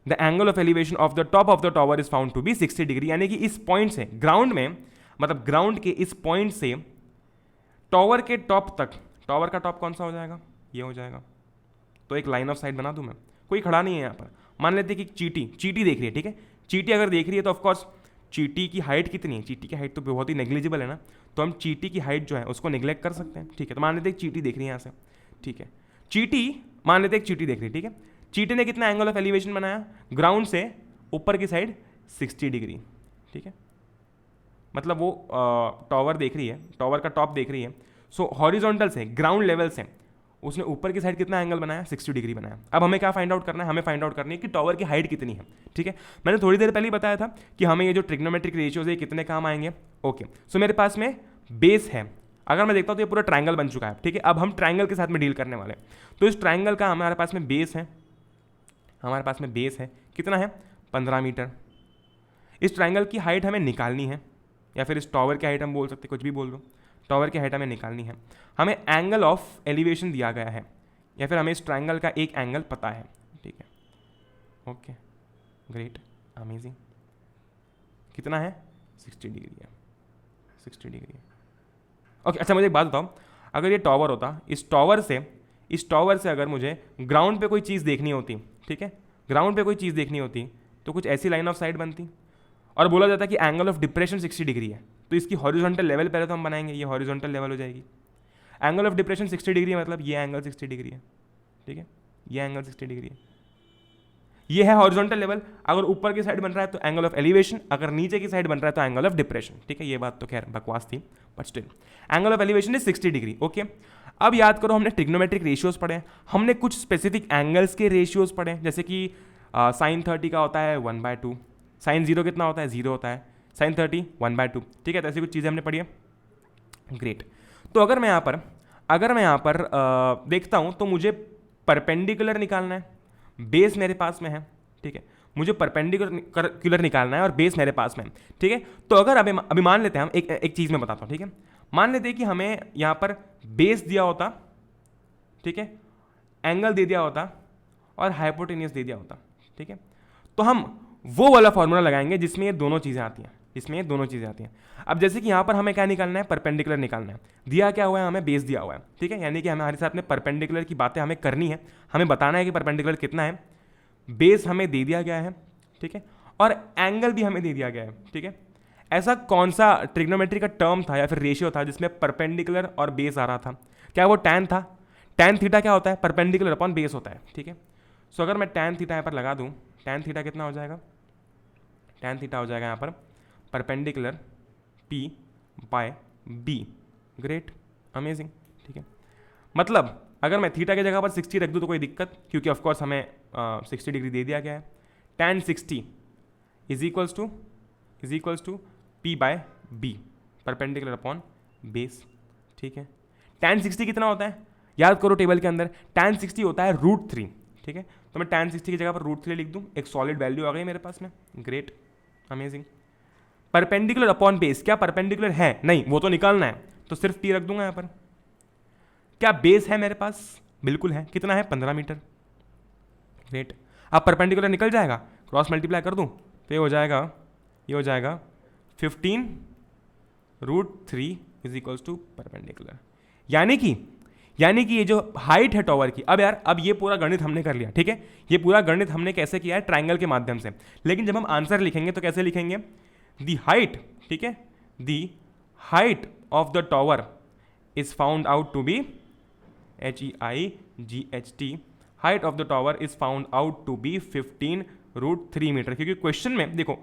The angle of elevation of the top of the tower is found to be 60 degree, यानी कि इस point से ground में, मतलब ground के इस पॉइंट से टॉवर के टॉप तक, टॉवर का टॉप कौन सा हो जाएगा, ये हो जाएगा। तो एक लाइन ऑफ साइट बना दूं मैं, कोई खड़ा नहीं है यहाँ पर, मान लेते हैं कि चीटी देख रही है, ठीक है। चीटी अगर देख रही है तो ऑफकोर्स चीटी की हाइट कितनी है, चीटी की हाइट तो बहुत ही नेग्लिजिबल है ना, तो हम चीटी की हाइट जो है उसको निगलेक्ट कर सकते हैं, ठीक है। तो मान लेते हैं चीटी देख रही है यहाँ से, ठीक है, चीटी, मान लेते हैं चीटी देख रही है, ठीक है। चीटी ने कितना एंगल ऑफ एलिवेशन बनाया, ग्राउंड से ऊपर की साइड 60 डिग्री, ठीक है, मतलब वो टॉवर देख रही है, टॉवर का टॉप देख रही है, सो हॉरिजॉन्टल से, ग्राउंड लेवल से उसने ऊपर की साइड कितना एंगल बनाया, 60 डिग्री बनाया। अब हमें क्या फाइंड आउट करना है, हमें फाइंड आउट करनी है कि टॉवर की हाइट कितनी है। ठीक है, मैंने थोड़ी देर पहले ही बताया था कि हमें ये जो ट्रिग्नोमेट्रिक रेशियोज है कितने काम आएंगे। ओके, सो मेरे पास में बेस है, अगर मैं देखता हूँ तो ये पूरा ट्रायंगल बन चुका है। ठीक है, अब हम ट्रायंगल के साथ में डील करने वाले हैं। तो इस ट्रायंगल का हमारे पास में बेस है, हमारे पास में बेस है कितना है, 15 मीटर। इस ट्रायंगल की हाइट हमें निकालनी है, या फिर इस टॉवर की हाइट हम बोल सकते, कुछ भी बोल दो, टॉवर की हाइट हमें निकालनी है। हमें एंगल ऑफ एलिवेशन दिया गया है, या फिर हमें इस ट्रायंगल का एक एंगल पता है। ठीक है, ओके, ग्रेट, अमेजिंग। कितना है, 60 डिग्री है, 60 डिग्री है। ओके, अच्छा मुझे एक बात बताओ, अगर ये टॉवर होता, इस टॉवर से अगर मुझे ग्राउंड पे कोई चीज़ देखनी होती, ठीक है, ग्राउंड पे कोई चीज़ देखनी होती तो कुछ ऐसी लाइन ऑफ साइट बनती, और बोला जाता है कि एंगल ऑफ डिप्रेशन 60 डिग्री है, तो इसकी हॉरिजॉन्टल लेवल पहले तो हम बनाएंगे, ये हॉरिजॉन्टल लेवल हो जाएगी। एंगल ऑफ डिप्रेशन 60 डिग्री है, मतलब ये एंगल 60 डिग्री है। ठीक है, ये एंगल 60 डिग्री है, ये है हॉरिजॉन्टल लेवल। अगर ऊपर की साइड बन रहा है तो एंगल ऑफ एलिवेशन, अगर नीचे की साइड बन रहा है तो एंगल ऑफ डिप्रेशन। ठीक है, ये बात तो खैर बकवास थी, but still angle of elevation is 60 degree. Okay, अब याद करो, हमने ट्रिग्नोमेट्रिक रेशियोज पढ़े, हमने कुछ स्पेसिफिक एंगल्स के रेशियोज पढ़े, जैसे कि साइन 30 का होता है 1/2, साइन 0 कितना होता है, 0 होता है, साइन 30 1/2। ठीक है, तो ऐसी कुछ चीज़ें हमने पढ़ी है। ग्रेट, तो अगर मैं यहाँ पर देखता हूँ तो मुझे परपेंडिकुलर निकालना है, बेस मेरे पास में है। ठीक है, मुझे परपेंडिकुलर निकालना है और बेस मेरे पास में है। ठीक है, तो अगर अभी मान लेते हैं हम, एक चीज़ मैं बताता हूँ। ठीक है, मान लेते हैं कि हमें यहाँ पर बेस दिया होता, ठीक है, एंगल दे दिया होता और हाइपोटेन्यूस दे दिया होता। ठीक है, तो हम वो वाला फॉर्मूला लगाएंगे जिसमें ये दोनों चीज़ें आती हैं, इसमें ये दोनों चीज़ें आती हैं। अब जैसे कि यहाँ पर हमें क्या निकालना है, परपेंडिकुलर निकालना है। दिया क्या हुआ है, हमें बेस दिया हुआ है। ठीक है, यानी कि हमारे साथ में परपेंडिकुलर की बातें हमें करनी है, हमें बताना है कि परपेंडिकुलर कितना है, बेस हमें दे दिया गया है। ठीक है, और एंगल भी हमें दे दिया गया है। ठीक है, ऐसा कौन सा ट्रिग्नोमेट्री का टर्म था या फिर रेशियो था जिसमें परपेंडिकुलर और बेस आ रहा था, क्या वो टैन था? टैन थीटा क्या होता है, परपेंडिकुलर अपॉन बेस होता है। ठीक है, सो अगर मैं टैन थीटा यहाँ पर लगा दूँ, टैन थीटा कितना हो जाएगा, टैन थीटा हो जाएगा यहाँ पर perpendicular P by B। Great, amazing. ठीक है, मतलब अगर मैं थीटा की जगह पर 60 रख दूँ तो कोई दिक्कत, क्योंकि ऑफकोर्स हमें 60 डिग्री दे दिया गया है। Tan 60 is equals to P by B, perpendicular upon base. ठीक है, टैन 60 कितना होता है, याद करो टेबल के अंदर, टैन 60 होता है √3। ठीक है, तो मैं टैन 60 की जगह पर √3 लिख दूँ, एक सॉलिड वैल्यू आ गई मेरे पास में। Great, amazing. Perpendicular upon base, क्या परपेंडिकुलर है? नहीं, वो तो निकालना है, तो सिर्फ P रख दूंगा यहाँ पर। क्या बेस है मेरे पास? बिल्कुल है, कितना है, 15 मीटर। ग्रेट, अब परपेंडिकुलर निकल जाएगा, क्रॉस मल्टीप्लाई कर दूँ तो ये हो जाएगा 15 √3 इज इक्वल्स टू परपेंडिकुलर। यानी कि ये जो हाइट है टॉवर की, अब ये पूरा गणित हमने कर लिया। ठीक है, ये पूरा गणित हमने कैसे किया है, ट्रायंगल के माध्यम से। लेकिन जब हम आंसर लिखेंगे तो कैसे लिखेंगे, दी हाइट, ठीक है, the height of the tower is found out to be HEIGHT, height of the tower is found out to be 15 √3 metre. क्योंकि क्वेश्चन में देखो,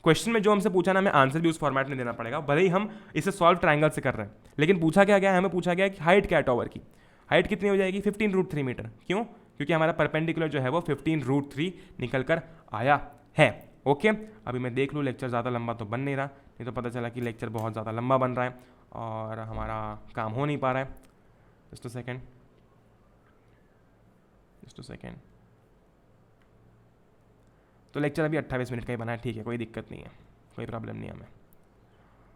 क्वेश्चन में जो हमसे पूछा ना, हमें आंसर भी उस फॉर्मेट में देना पड़ेगा, भले ही हम इसे सॉल्व ट्रायंगल से कर रहे हैं। लेकिन पूछा क्या गया है, हमें पूछा गया कि हाइट क्या है टॉवर की, हाइट कितनी हो जाएगी, 15 √3 मीटर। क्यों? क्योंकि हमारा परपेंडिकुलर जो है वो 15 √3 निकल कर आया है। ओके, अभी मैं देख लूँ लेक्चर ज़्यादा लंबा तो बन नहीं रहा, नहीं तो पता चला कि लेक्चर बहुत ज़्यादा लंबा बन रहा है और हमारा काम हो नहीं पा रहा है। जस्ट अ सेकेंड, तो लेक्चर अभी 28 मिनट का ही बना है। ठीक है, कोई दिक्कत नहीं है, कोई प्रॉब्लम नहीं है हमें।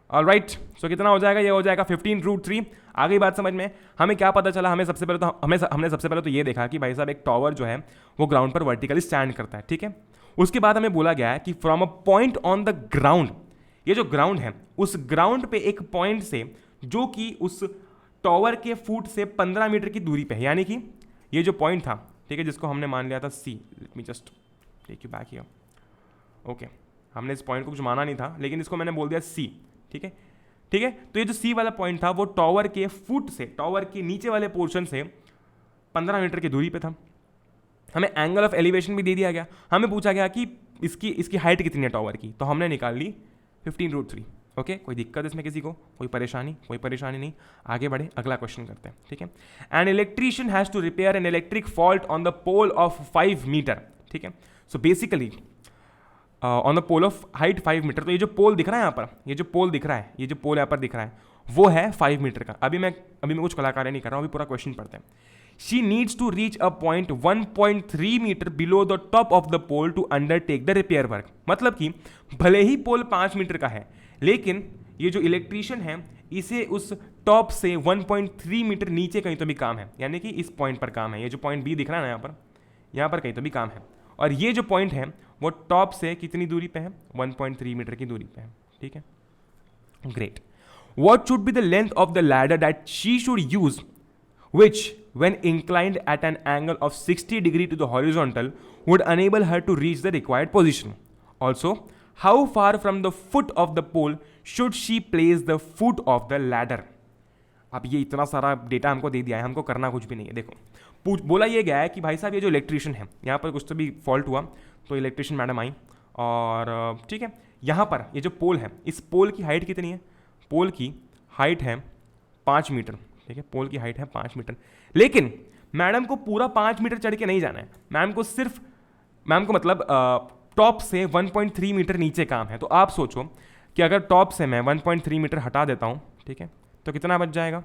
ऑलराइट, सो कितना हो जाएगा, ये हो जाएगा 15 √3। आ गई बात समझ में? हमें क्या पता चला, हमने सबसे पहले तो ये देखा कि भाई साहब एक टॉवर जो है वो ग्राउंड पर वर्टिकली स्टैंड करता है। ठीक है, उसके बाद हमें बोला गया है कि from a point on the ground, ये जो ग्राउंड है उस ग्राउंड पे एक पॉइंट से जो कि उस टॉवर के फुट से 15 मीटर की दूरी पे है, यानी कि ये जो पॉइंट था, ठीक है, जिसको हमने मान लिया था C, let me just take you back here. Okay, हमने इस पॉइंट को कुछ माना नहीं था, लेकिन इसको मैंने बोल दिया C। ठीक है, तो ये जो C वाला पॉइंट था वो टॉवर के फुट से, टॉवर के नीचे वाले पोर्शन से 15 मीटर की दूरी पे था। हमें एंगल ऑफ एलिवेशन भी दे दिया गया, हमें पूछा गया कि इसकी हाइट कितनी है टॉवर की, तो हमने निकाल ली 15 √3। ओके कोई दिक्कत इसमें किसी को, कोई परेशानी नहीं, आगे बढ़े, अगला क्वेश्चन करते हैं, ठीक है। An electrician has to repair an electric fault on the pole of 5 metre, ठीक है। So basically on the pole of height 5 metre, तो ये जो पोल दिख रहा है यहाँ पर, ये जो पोल दिख रहा है, ये जो पोल यहाँ पर दिख रहा है वो है 5 मीटर का। अभी मैं कुछ कलाकारी नहीं कर रहा हूँ, अभी पूरा क्वेश्चन पढ़ते हैं। She needs to reach a point 1.3 metre below the top of the pole to undertake the repair work. मतलब कि भले ही पोल 5 मीटर का है, लेकिन ये जो इलेक्ट्रीशियन है इसे उस टॉप से 1.3 मीटर नीचे कहीं तो भी काम है, यानी कि इस पॉइंट पर काम है। ये जो पॉइंट बी दिख रहा है ना यहाँ पर कहीं तो भी काम है, और ये जो पॉइंट है वो टॉप से कितनी दूरी पे है, 1.3 मीटर की दूरी पे है, ठीक है। Great. What should be the length of the ladder that she should use, which, when inclined at an angle of 60 degree to the horizontal, would enable her to reach the required position? Also, how far from the foot of the pole should she place the foot of the ladder? अब ये इतना सारा data हमको दे दिया है, हमको करना कुछ भी नहीं है। देखो बोला ये गया है कि भाई साहब ये जो इलेक्ट्रीशियन है, यहाँ पर कुछ तो भी फॉल्ट हुआ, तो इलेक्ट्रीशियन मैडम आई और ठीक है, यहाँ पर ये जो पोल है, इस पोल की हाइट कितनी है, पोल की हाइट है 5 मीटर, ठीक है, पोल की हाइट है 5 मीटर। लेकिन मैडम को पूरा 5 मीटर चढ़ के नहीं जाना है, मैम को मतलब टॉप से 1.3 मीटर नीचे काम है। तो आप सोचो कि अगर टॉप से मैं 1.3 मीटर हटा देता हूँ, ठीक है, तो कितना बच जाएगा,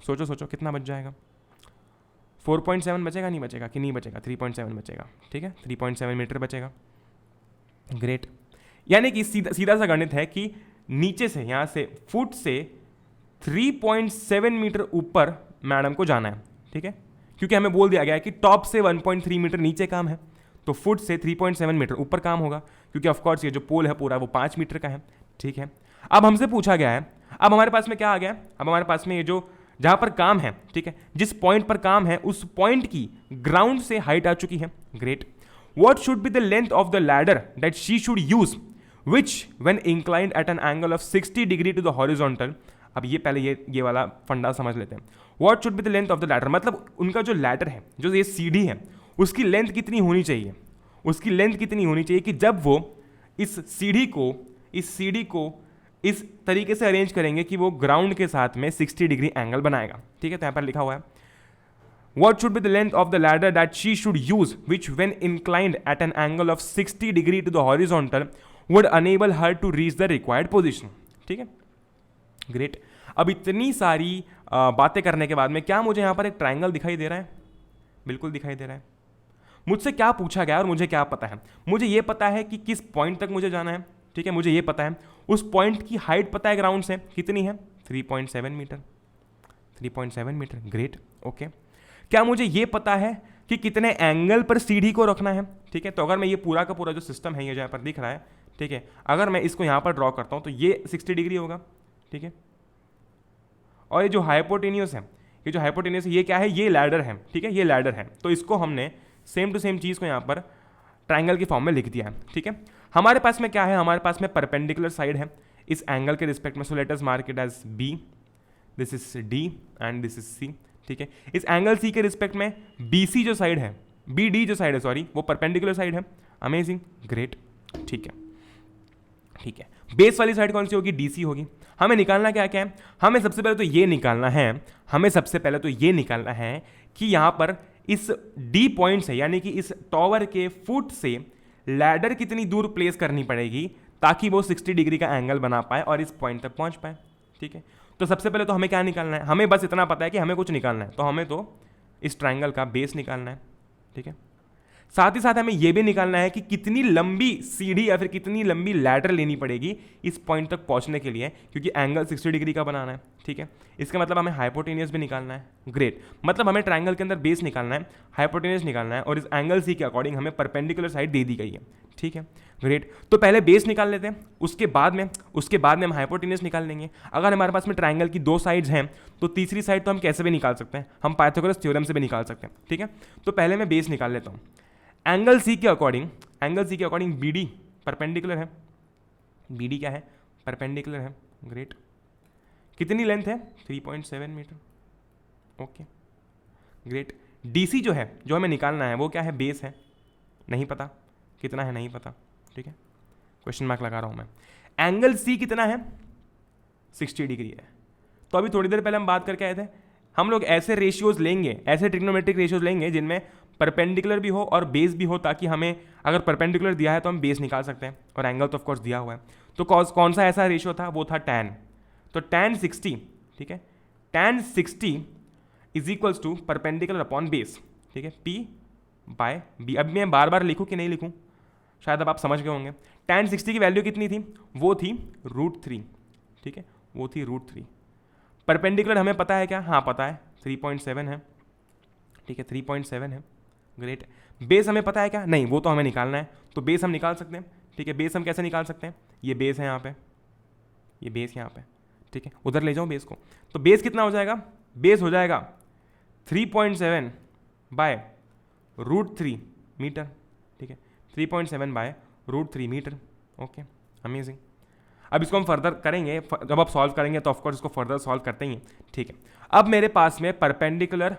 सोचो कितना बच जाएगा, 4.7 बचेगा, नहीं बचेगा कि नहीं बचेगा, 3.7 बचेगा, ठीक है, 3.7 मीटर बचेगा। ग्रेट। यानी कि सीधा सा गणित है कि नीचे से, यहाँ से फुट से 3.7 मीटर ऊपर मैडम को जाना है, ठीक है, क्योंकि हमें बोल दिया गया है कि टॉप से 1.3 मीटर नीचे काम है, तो फुट से 3.7 मीटर ऊपर काम होगा, क्योंकि ऑफकोर्स ये जो पोल है पूरा वो 5 मीटर का है, ठीक है। अब हमसे पूछा गया है, अब हमारे पास में क्या आ गया, अब हमारे पास में ये जो जहाँ पर काम है, ठीक है, जिस पॉइंट पर काम है उस पॉइंट की ग्राउंड से हाइट आ चुकी है। Great. What should be the length of the ladder that she should use which when inclined at an angle of 60 degree to the horizontal। अब ये पहले ये वाला फंडा समझ लेते हैं। What should be the length of the ladder, मतलब उनका जो लैडर है, जो ये सीढ़ी है, उसकी लेंथ कितनी होनी चाहिए, उसकी लेंथ कितनी होनी चाहिए कि जब वो इस सीढ़ी को इस तरीके से अरेंज करेंगे कि वो ग्राउंड के साथ में 60 डिग्री एंगल बनाएगा, ठीक है। तो यहाँ पर लिखा हुआ है What should be the length of the ladder that she should use which when inclined at an angle of 60 degree to the horizontal would enable her to reach the required position, ठीक है। Great. अब इतनी सारी बातें करने के बाद में क्या मुझे यहाँ पर एक ट्रायंगल दिखाई दे रहा है, बिल्कुल दिखाई दे रहा है। मुझसे क्या पूछा गया और मुझे क्या पता है, मुझे ये पता है कि किस पॉइंट तक मुझे जाना है, ठीक है, मुझे ये पता है उस पॉइंट की हाइट पता है ग्राउंड से कितनी है, 3.7 मीटर, 3.7 मीटर। Great, okay. क्या मुझे ये पता है कि कितने एंगल पर सीढ़ी को रखना है, ठीक है। तो अगर मैं ये पूरा का पूरा जो सिस्टम है, ये जो यहाँ पर दिख रहा है, ठीक है, अगर मैं इसको यहाँ पर ड्रॉ करता हूँ तो ये 60 डिग्री होगा, ठीक है। और ये जो हाइपोटेन्यूस है, ये क्या है, ये लैडर है, ठीक है, ये लैडर है। तो इसको हमने सेम टू सेम चीज़ को यहाँ पर ट्राइंगल के फॉर्म में लिख दिया है, ठीक है। हमारे पास में क्या है, हमारे पास में परपेंडिकुलर साइड है इस एंगल के रिस्पेक्ट में, so let us mark it as B, this is D and this is C, ठीक है। इस एंगल सी के रिस्पेक्ट में BC जो साइड है, BD जो साइड है, सॉरी, वो परपेंडिकुलर साइड है। अमेजिंग, ग्रेट, ठीक है, ठीक है। बेस वाली साइड कौन सी होगी, DC होगी। हमें निकालना क्या क्या है, हमें सबसे पहले तो ये निकालना है कि यहाँ पर इस D पॉइंट से, यानी कि इस टॉवर के फुट से लैडर कितनी दूर प्लेस करनी पड़ेगी ताकि वो 60 डिग्री का एंगल बना पाए और इस पॉइंट तक पहुँच पाए, ठीक है। तो सबसे पहले तो हमें क्या निकालना है, हमें बस इतना पता है कि हमें कुछ निकालना है, तो हमें तो इस ट्रायंगल का बेस निकालना है, ठीक है। साथ ही साथ हमें यह भी निकालना है कि कितनी लंबी सीढ़ी या फिर कितनी लंबी लैडर लेनी पड़ेगी इस पॉइंट तक पहुंचने के लिए, क्योंकि एंगल 60 डिग्री का बनाना है, ठीक है। इसका मतलब हमें हाइपोटेनियस भी निकालना है। ग्रेट, मतलब हमें ट्रायंगल के अंदर बेस निकालना है, हाइपोटेनियस निकालना है, और इस एंगल सी के अकॉर्डिंग हमें परपेंडिकुलर साइड दे दी गई है, ठीक है। ग्रेट, तो पहले बेस निकाल लेते हैं, उसके बाद में हम हाइपोटेनियस निकाल लेंगे। अगर हमारे पास में ट्रायंगल की 2 साइड्स हैं तो तीसरी साइड तो हम कैसे भी निकाल सकते हैं, हम पाइथागोरस थ्योरम से भी निकाल सकते हैं, ठीक है। तो पहले मैं बेस निकाल लेता हूँ। एंगल सी के अकॉर्डिंग BD परपेंडिकुलर है, BD क्या है, परपेंडिकुलर है। ग्रेट, कितनी लेंथ है, 3.7 मीटर, ओके। ग्रेट, DC जो है, जो हमें निकालना है, वो क्या है, बेस है, नहीं पता कितना है, नहीं पता, ठीक है, क्वेश्चन मार्क लगा रहा हूँ मैं। एंगल सी कितना है, 60 डिग्री है। तो अभी थोड़ी देर पहले हम बात करके आए थे, हम लोग ऐसे रेशियोज लेंगे, ऐसे ट्रिग्नोमेट्रिक रेशियोज लेंगे जिनमें परपेंडिकुलर भी हो और बेस भी हो, ताकि हमें अगर परपेंडिकुलर दिया है तो हम बेस निकाल सकते हैं, और एंगल तो ऑफकोर्स दिया हुआ है। तो कौन सा ऐसा रेशियो था, वो था tan। तो tan 60, ठीक है, tan 60 is equals to perpendicular upon base, ठीक है, P बाय B। अब मैं बार बार लिखूँ कि नहीं लिखूँ, शायद अब आप समझ गए होंगे। tan 60 की वैल्यू कितनी थी, वो थी √3, ठीक है, वो थी √3। परपेंडिकुलर हमें पता है क्या, हाँ पता है, 3.7 है, ठीक है, 3.7 है, ग्रेट। बेस हमें पता है क्या, नहीं, वो तो हमें निकालना है, तो बेस हम निकाल सकते हैं, ठीक है। बेस हम कैसे निकाल सकते हैं, ये बेस है यहाँ पे, ये बेस यहाँ पे, ठीक है, उधर ले जाओ बेस को। तो बेस कितना हो जाएगा, बेस हो जाएगा 3.7 बाय √3 मीटर, ठीक है, 3.7 बाय √3 मीटर। Okay, amazing. अब इसको हम फर्दर करेंगे, जब आप सॉल्व करेंगे तो ऑफकोर्स इसको फर्दर सॉल्व करते ही हैं, ठीक है। अब मेरे पास में परपेंडिकुलर,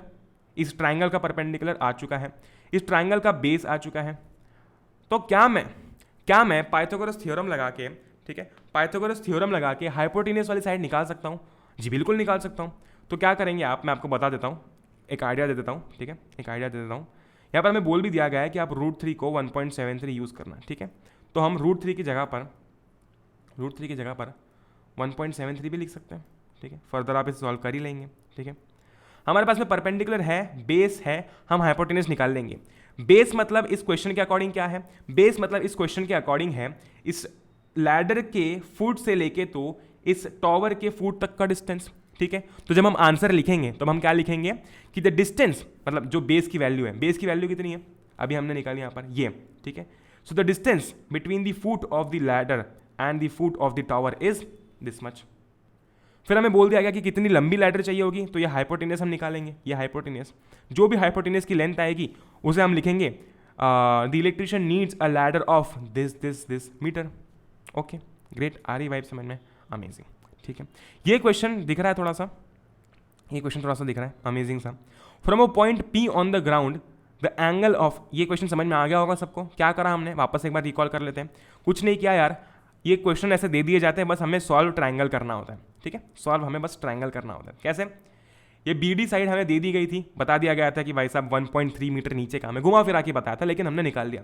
इस ट्राइंगल का परपेंडिकुलर आ चुका है, इस ट्राइंगल का बेस आ चुका है। तो क्या मैं पाइथागोरस थ्योरम लगा के, ठीक है, पाइथागोरस थ्योरम लगा के हाइपोटेन्यूस वाली साइड निकाल सकता हूँ? जी बिल्कुल निकाल सकता हूँ। तो क्या करेंगे आप, मैं आपको बता देता हूँ, एक आइडिया दे देता हूँ, ठीक है, एक आइडिया दे देता हूँ। यहाँ पर हमें बोल भी दिया गया है कि आप √3 को 1.73 यूज़ करना, ठीक है। तो हम √3 की जगह पर 1.73 भी लिख सकते हैं, ठीक है। फर्दर आप इसे सॉल्व कर ही लेंगे, ठीक है। हमारे पास में परपेंडिकुलर है, बेस है, हम हाइपोटेन्यूस निकाल लेंगे। बेस मतलब इस क्वेश्चन के अकॉर्डिंग क्या है, बेस मतलब इस क्वेश्चन के अकॉर्डिंग है इस लैडर के फुट से लेके तो इस टॉवर के फुट तक का डिस्टेंस, ठीक है। तो जब हम आंसर लिखेंगे तो हम क्या लिखेंगे कि द डिस्टेंस, मतलब जो बेस की वैल्यू है, बेस की वैल्यू कितनी है, अभी हमने निकाली यहाँ पर ये, ठीक है। So the distance between the foot of the ladder and the foot of the tower is this much. फिर हमें बोल दिया गया कि कितनी लंबी लैडर चाहिए होगी, तो ये हाइपोटेन्यूस हम निकालेंगे। ये हाइपोटेन्यूस, जो भी हाइपोटेन्यूस की लेंथ आएगी उसे हम लिखेंगे the electrician needs a ladder of this metre. Okay, great, आ रही वाइब समझ में, अमेजिंग, ठीक है। ये क्वेश्चन दिख रहा है थोड़ा सा, ये क्वेश्चन थोड़ा सा दिख रहा है, अमेजिंग सा। From a point P on the ground the angle of, ये क्वेश्चन समझ में आ गया होगा सबको। क्या करा हमने, वापस एक बार रिकॉल कर लेते हैं। कुछ नहीं किया यार, ये क्वेश्चन ऐसे दे दिए जाते हैं, बस हमें सॉल्व ट्रायंगल करना होता है, ठीक है। सॉल्व हमें बस ट्रायंगल करना होता है। कैसे, ये BD साइड हमें दे दी गई थी, बता दिया गया था कि भाई साहब 1.3 मीटर नीचे का, हमें घुमा फिरा के बताया था, लेकिन हमने निकाल दिया।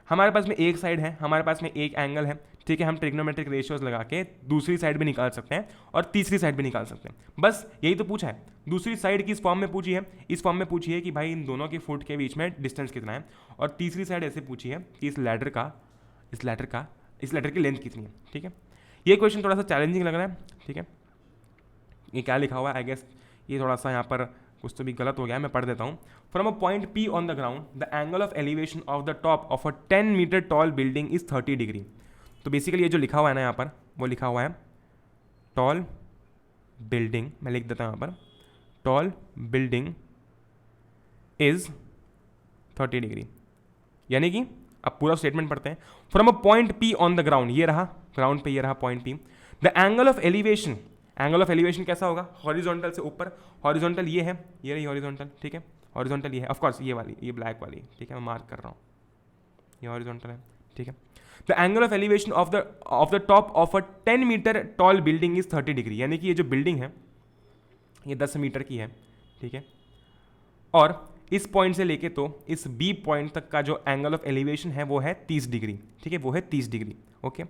हमारे पास में एक साइड है, हमारे पास में एक एंगल है, ठीक है। हम ट्रिग्नोमेट्रिक रेशियोज लगा के दूसरी साइड भी निकाल सकते हैं और तीसरी साइड भी निकाल सकते हैं, बस यही तो पूछा है। दूसरी साइड किस फॉर्म में पूछी है, इस फॉर्म में पूछी है कि भाई इन दोनों के फुट के बीच में डिस्टेंस कितना है, और तीसरी साइड ऐसे पूछी है कि इस लैडर की लेंथ कितनी है, ठीक है। ये क्वेश्चन थोड़ा सा चैलेंजिंग लग रहा है, ठीक है। ये क्या लिखा हुआ है, आई गेस ये थोड़ा सा यहाँ पर कुछ तो भी गलत हो गया है, मैं पढ़ देता हूँ। From a point P on the ground the angle of elevation of the top of a 10 metre tall building is 30 degree. तो बेसिकली ये जो लिखा हुआ है ना यहाँ पर, वो लिखा हुआ है टॉल बिल्डिंग, मैं लिख देता हूँ यहाँ पर, टॉल बिल्डिंग इज 30 डिग्री, यानी कि अब पूरा स्टेटमेंट पढ़ते हैं। From a point P on the ground, ये रहा ग्राउंड पे, ये रहा point P, the angle of elevation, angle of elevation कैसा होगा, हॉरिजॉन्टल से ऊपर, हॉरिजॉन्टल ये है, ये रही हॉरिजॉन्टल, ठीक है, हॉरिजॉन्टल ये है, ऑफ कोर्स ये वाली, ये ब्लैक वाली, ठीक है, मैं मार्क कर रहा हूँ, ये हॉरिजॉन्टल है, ठीक है। The angle of elevation of the top of a 10 metre tall building is 30 degree, यानी कि ये जो बिल्डिंग है ये 10 मीटर की है, ठीक है। और इस पॉइंट से लेके तो इस B पॉइंट तक का जो एंगल ऑफ एलिवेशन है वो है 30 डिग्री, ठीक है, वो है 30 degree, okay.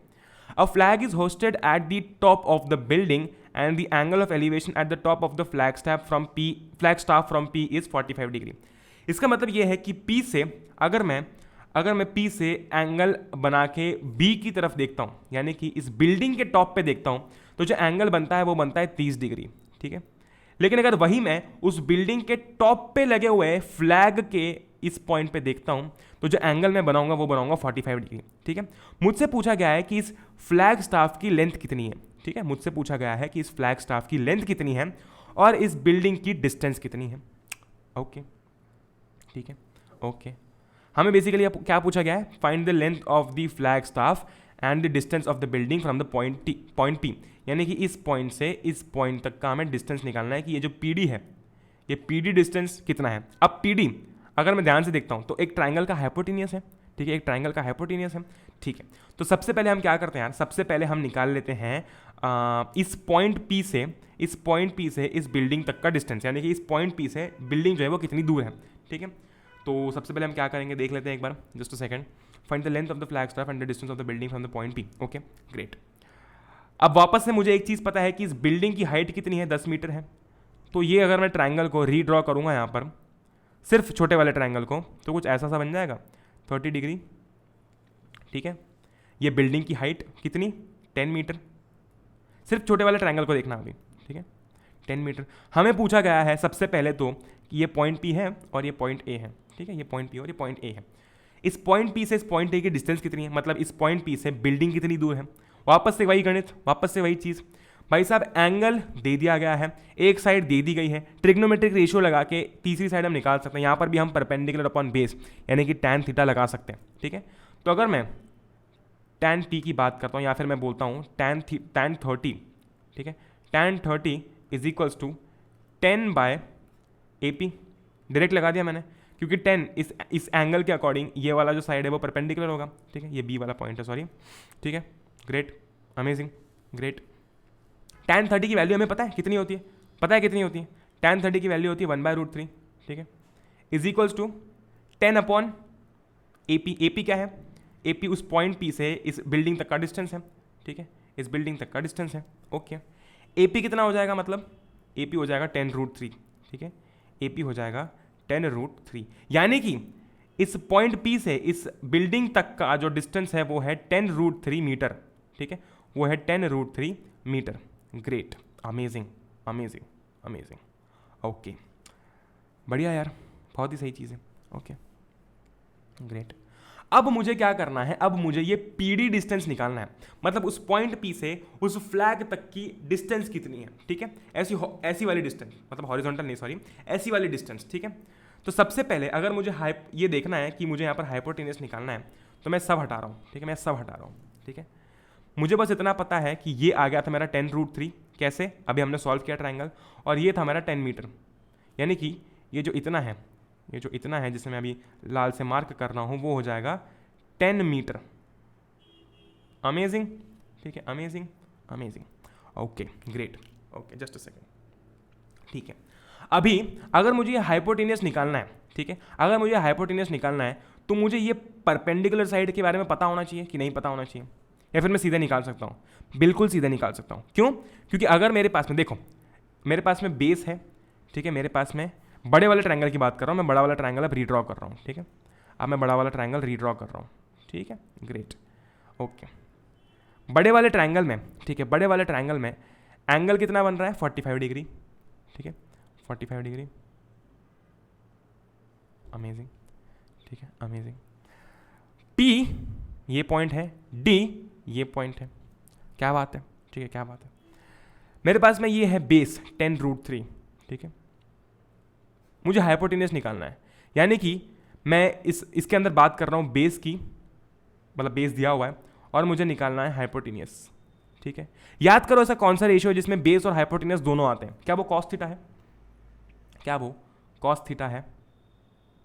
A flag is hosted at the top of the building and the angle of elevation at the top of the flagstaff from P is 45 degree. इसका मतलब ये है कि P से अगर मैं P से एंगल बना के B की तरफ देखता हूँ, यानी कि इस बिल्डिंग के टॉप पे देखता हूँ, तो जो एंगल बनता है वो बनता है 30 डिग्री, ठीक है। लेकिन अगर वही मैं उस बिल्डिंग के टॉप पे लगे हुए फ्लैग के इस पॉइंट पे देखता हूँ, तो जो एंगल मैं बनाऊंगा वो बनाऊंगा 45 डिग्री, ठीक है। मुझसे पूछा गया है कि इस फ्लैग स्टाफ की लेंथ कितनी है, ठीक है, मुझसे पूछा गया है कि इस फ्लैग स्टाफ की लेंथ कितनी है और इस बिल्डिंग की डिस्टेंस कितनी है, ओके, ठीक है, ओके। हमें बेसिकली क्या पूछा गया है, find the length of the flag staff and the distance of the building from the point P, यानी कि इस पॉइंट से इस पॉइंट तक का हमें डिस्टेंस निकालना है कि ये जो PD है, ये PD डिस्टेंस कितना है। अब PD अगर मैं ध्यान से देखता हूँ तो एक ट्राइंगल का हाइपोटेनियस है, ठीक है, एक ट्राइंगल का हाइपोटेनियस है, ठीक है, तो सबसे पहले हम क्या करते हैं यार, सबसे पहले हम निकाल लेते हैं इस पॉइंट P से इस बिल्डिंग तक का डिस्टेंस, यानी कि इस पॉइंट P से बिल्डिंग जो है वो कितनी दूर है। ठीक है, तो सबसे पहले हम क्या करेंगे देख लेते हैं एक बार, just a second. Find the length of the flag staff and the distance of the building from the point P। Okay great. अब वापस से मुझे एक चीज़ पता है कि इस बिल्डिंग की हाइट कितनी है, 10 मीटर है। तो ये अगर मैं ट्राइंगल को रीड्रॉ करूँगा यहाँ पर, सिर्फ छोटे वाले ट्राइंगल को, तो कुछ ऐसा सा बन जाएगा 30 डिग्री। ठीक है, ये बिल्डिंग की हाइट कितनी, 10 मीटर। सिर्फ छोटे वाले ट्राइंगल को देखना अभी। ठीक है, 10 मीटर। हमें पूछा गया है सबसे पहले तो कि ये पॉइंट P है और ये पॉइंट A है। ठीक है, ये पॉइंट P और ये पॉइंट A है। इस पॉइंट P से इस पॉइंट A की डिस्टेंस कितनी है, मतलब इस पॉइंट P से बिल्डिंग कितनी दूर है। वापस से वही गणित, वापस से वही चीज़। भाई साहब एंगल दे दिया गया है, एक साइड दे दी गई है, ट्रिग्नोमेट्रिक रेशियो लगा के तीसरी साइड हम निकाल सकते हैं। यहाँ पर भी हम परपेंडिकुलर अपॉन बेस यानी कि tan थीटा लगा सकते हैं। ठीक है, तो अगर मैं tan T की बात करता हूँ या फिर मैं बोलता हूँ tan 30, ठीक है, tan 30 is equals to 10/AP। Direct लगा दिया मैंने, क्योंकि 10 इस एंगल के अकॉर्डिंग ये वाला जो साइड है वो परपेंडिकुलर होगा। ठीक है, ये B वाला पॉइंट है, सॉरी। ठीक है, ग्रेट, अमेजिंग, ग्रेट। tan 30 की वैल्यू हमें पता है कितनी होती है, पता है कितनी होती है, tan 30 की वैल्यू होती है 1/√3। ठीक है, is equals to 10/AP। AP क्या है, AP उस पॉइंट P से इस बिल्डिंग तक का डिस्टेंस है। ठीक है, इस बिल्डिंग तक का डिस्टेंस है। ओके, AP कितना हो जाएगा, मतलब AP हो जाएगा 10√3। ठीक है, AP हो जाएगा 10√3, यानी कि इस पॉइंट P से इस बिल्डिंग तक का जो डिस्टेंस है वो है 10√3 मीटर। ठीक है, वो है 10√3 metre. Great, amazing, amazing, amazing. Okay, बढ़िया यार, बहुत ही सही चीज़ है। Okay great. अब मुझे क्या करना है, अब मुझे ये PD डिस्टेंस निकालना है, मतलब उस पॉइंट P से उस फ्लैग तक की डिस्टेंस कितनी है। ठीक है, ऐसी वाली डिस्टेंस, मतलब हॉरिजॉन्टल नहीं, सॉरी, ऐसी वाली डिस्टेंस। ठीक है, तो सबसे पहले अगर मुझे ये देखना है कि मुझे यहाँ पर हाइपोटेनस निकालना है, तो मैं सब हटा रहा हूँ। ठीक है, मैं सब हटा रहा हूँ। ठीक है, मुझे बस इतना पता है कि ये आ गया था मेरा 10√3। कैसे, अभी हमने सॉल्व किया ट्राइंगल, और ये था मेरा 10 मीटर, यानी कि ये जो इतना है, ये जो इतना है जिसे मैं अभी लाल से मार्क कर रहा हूँ, वो हो जाएगा 10 मीटर। अमेजिंग। ठीक है, amazing, amazing. Okay great. Okay, just a second. ठीक है, अभी अगर मुझे ये हाइपोटेनस निकालना है, ठीक है, अगर मुझे हाइपोटेनस निकालना है तो मुझे ये परपेंडिकुलर साइड के बारे में पता होना चाहिए कि नहीं पता होना चाहिए, या फिर मैं सीधे निकाल सकता हूँ? बिल्कुल सीधे निकाल सकता हूँ। क्यों? क्योंकि अगर मेरे पास में, देखो मेरे पास में बेस है, ठीक है, मेरे पास में बड़े वाले ट्रायंगल की बात कर रहा हूँ मैं, बड़ा वाला ट्रायंगल अब रीड्रॉ कर रहा हूँ। ठीक है, अब मैं बड़ा वाला ट्रायंगल रीड्रॉ कर रहा हूँ। ठीक है, ग्रेट। ओके, बड़े वाले ट्रायंगल में, ठीक है, बड़े वाले ट्रायंगल में एंगल कितना बन रहा है? 45 डिग्री। ठीक है, 45 डिग्री। अमेजिंग। ठीक है, अमेजिंग। P ये पॉइंट है, D ये पॉइंट है। क्या बात है? ठीक है, क्या बात है। मेरे पास में ये है बेस 10√3। ठीक है, मुझे हाइपोटेनस निकालना है, यानी कि मैं इसके अंदर बात कर रहा हूँ बेस की, मतलब बेस दिया हुआ है और मुझे निकालना है हाइपोटेनस। ठीक है, याद करो ऐसा कौन सा रेशियो है जिसमें बेस और हाइपोटेनस दोनों आते हैं? क्या वो कॉस थीटा है? क्या वो कॉस थीटा है?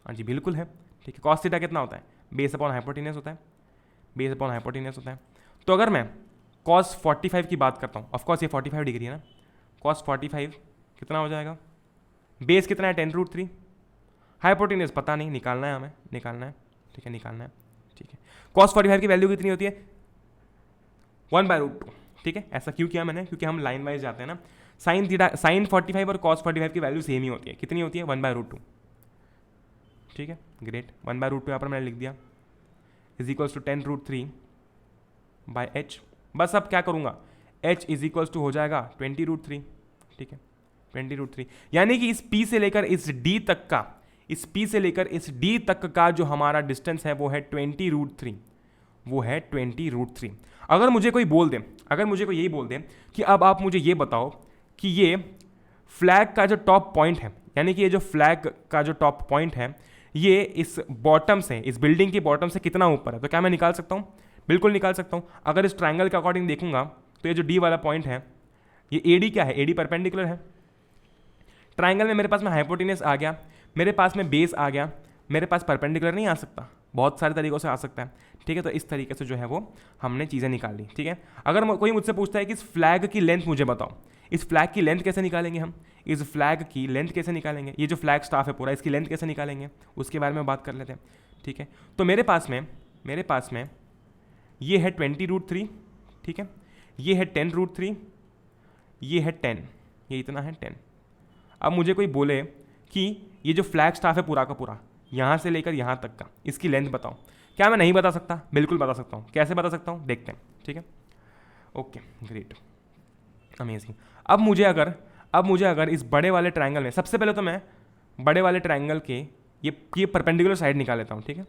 हाँ जी, बिल्कुल है। ठीक है, कॉस थीटा कितना होता है? बेस अपॉन हाइपोटेनस होता है, बेस अपॉन हाइपोटेनस होता है। तो अगर मैं कॉस 45 की बात करता हूँ, ऑफकोर्स ये 45 डिग्री है ना, कॉस 45 कितना हो जाएगा? बेस कितना है? 10√3। हाइपोटेनस पता नहीं, निकालना है हमें, निकालना है। ठीक है, निकालना है। ठीक है, कॉस 45 की वैल्यू कितनी होती है? 1/√2। ठीक है, ऐसा क्यों किया मैंने? क्योंकि हम लाइन वाइज जाते हैं ना। साइन थीटा, साइन 45 और कॉस 45 की वैल्यू सेम ही होती है। कितनी होती है? 1/√2। ठीक है, ग्रेट। 1/√2 यहाँ पर मैंने लिख दिया, इज इक्वल्स टू 10√3/h। बस अब क्या करूँगा, h इज इक्वल्स टू हो जाएगा 20√3। ठीक है, 20√3, यानी कि इस P से लेकर इस D तक का, इस P से लेकर इस D तक का जो हमारा डिस्टेंस है वो है 20√3, वो है 20√3। अगर मुझे कोई बोल दे, अगर मुझे कोई यही बोल दे कि अब आप मुझे ये बताओ कि ये फ्लैग का जो टॉप पॉइंट है, यानी कि ये जो फ्लैग का जो टॉप पॉइंट है ये इस बॉटम से, इस बिल्डिंग की बॉटम से कितना ऊपर है, तो क्या मैं निकाल सकता हूँ? बिल्कुल निकाल सकता हूँ। अगर इस ट्रायंगल के अकॉर्डिंग देखूंगा तो ये जो D वाला पॉइंट है, ये AD क्या है? AD परपेंडिकुलर है। ट्रायंगल में मेरे पास में हाइपोटेनस आ गया, मेरे पास में बेस आ गया, मेरे पास परपेंडिकुलर नहीं आ सकता, बहुत सारे तरीक़ों से आ सकता है, ठीक है। तो इस तरीके से जो है वो हमने चीज़ें निकाल ली, ठीक है। अगर कोई मुझसे पूछता है कि इस फ्लैग की लेंथ मुझे बताओ, इस फ्लैग की लेंथ कैसे निकालेंगे हम, इस फ्लैग की लेंथ कैसे निकालेंगे, ये जो फ्लैग स्टाफ है पूरा, इसकी लेंथ कैसे निकालेंगे, उसके बारे में बात कर लेते हैं, ठीक है। तो मेरे पास में ये है 20√3, ठीक है, ये है 10√3, ये है 10, ये इतना है 10। अब मुझे कोई बोले कि ये जो फ्लैग स्टाफ है पूरा का पूरा, यहाँ से लेकर यहाँ तक का, इसकी लेंथ बताओ, क्या मैं नहीं बता सकता? बिल्कुल बता सकता हूँ। कैसे बता सकता हूँ, देखते हैं, ठीक है। Okay, great, amazing. अब मुझे अगर इस बड़े वाले ट्रायंगल में, सबसे पहले तो मैं बड़े वाले ट्रायंगल के ये परपेंडिकुलर साइड निकाल लेता हूँ, ठीक है।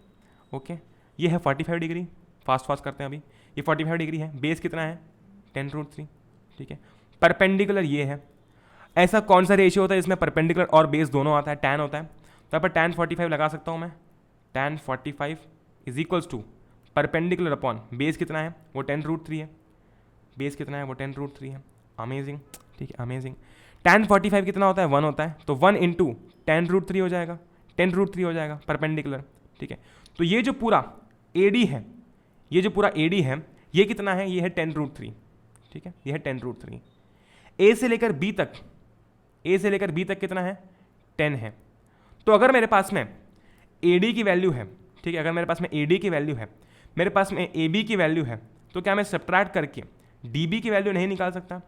ओके, ये है 45 डिग्री, फास्ट करते हैं अभी। ये 45 डिग्री है, बेस कितना है 10√3, ठीक है। परपेंडिकुलर ये है। ऐसा कौन सा रेशियो होता है इसमें परपेंडिकुलर और बेस दोनों आता है? टैन होता है। तो यहाँ पर टैन 45 लगा सकता हूँ मैं। Tan 45 is equals to perpendicular upon base कितना है वो 10√3 है, बेस कितना है वो 10√3 है। अमेजिंग, ठीक है, अमेजिंग। टैन 45 कितना होता है 1 होता है, तो 1 इंटू 10√3 हो जाएगा, 10√3 हो जाएगा परपेंडिकुलर, ठीक है। तो ये जो पूरा AD है, ये जो पूरा AD है ये कितना है, ये है 10√3, ठीक है, ये है 10√3। A से लेकर B तक कितना है 10 है। तो अगर मेरे पास में AD की वैल्यू है, ठीक है, अगर मेरे पास में AD की वैल्यू है, मेरे पास में AB की वैल्यू है, तो क्या मैं सब्ट्रैक्ट करके DB की वैल्यू नहीं निकाल सकता?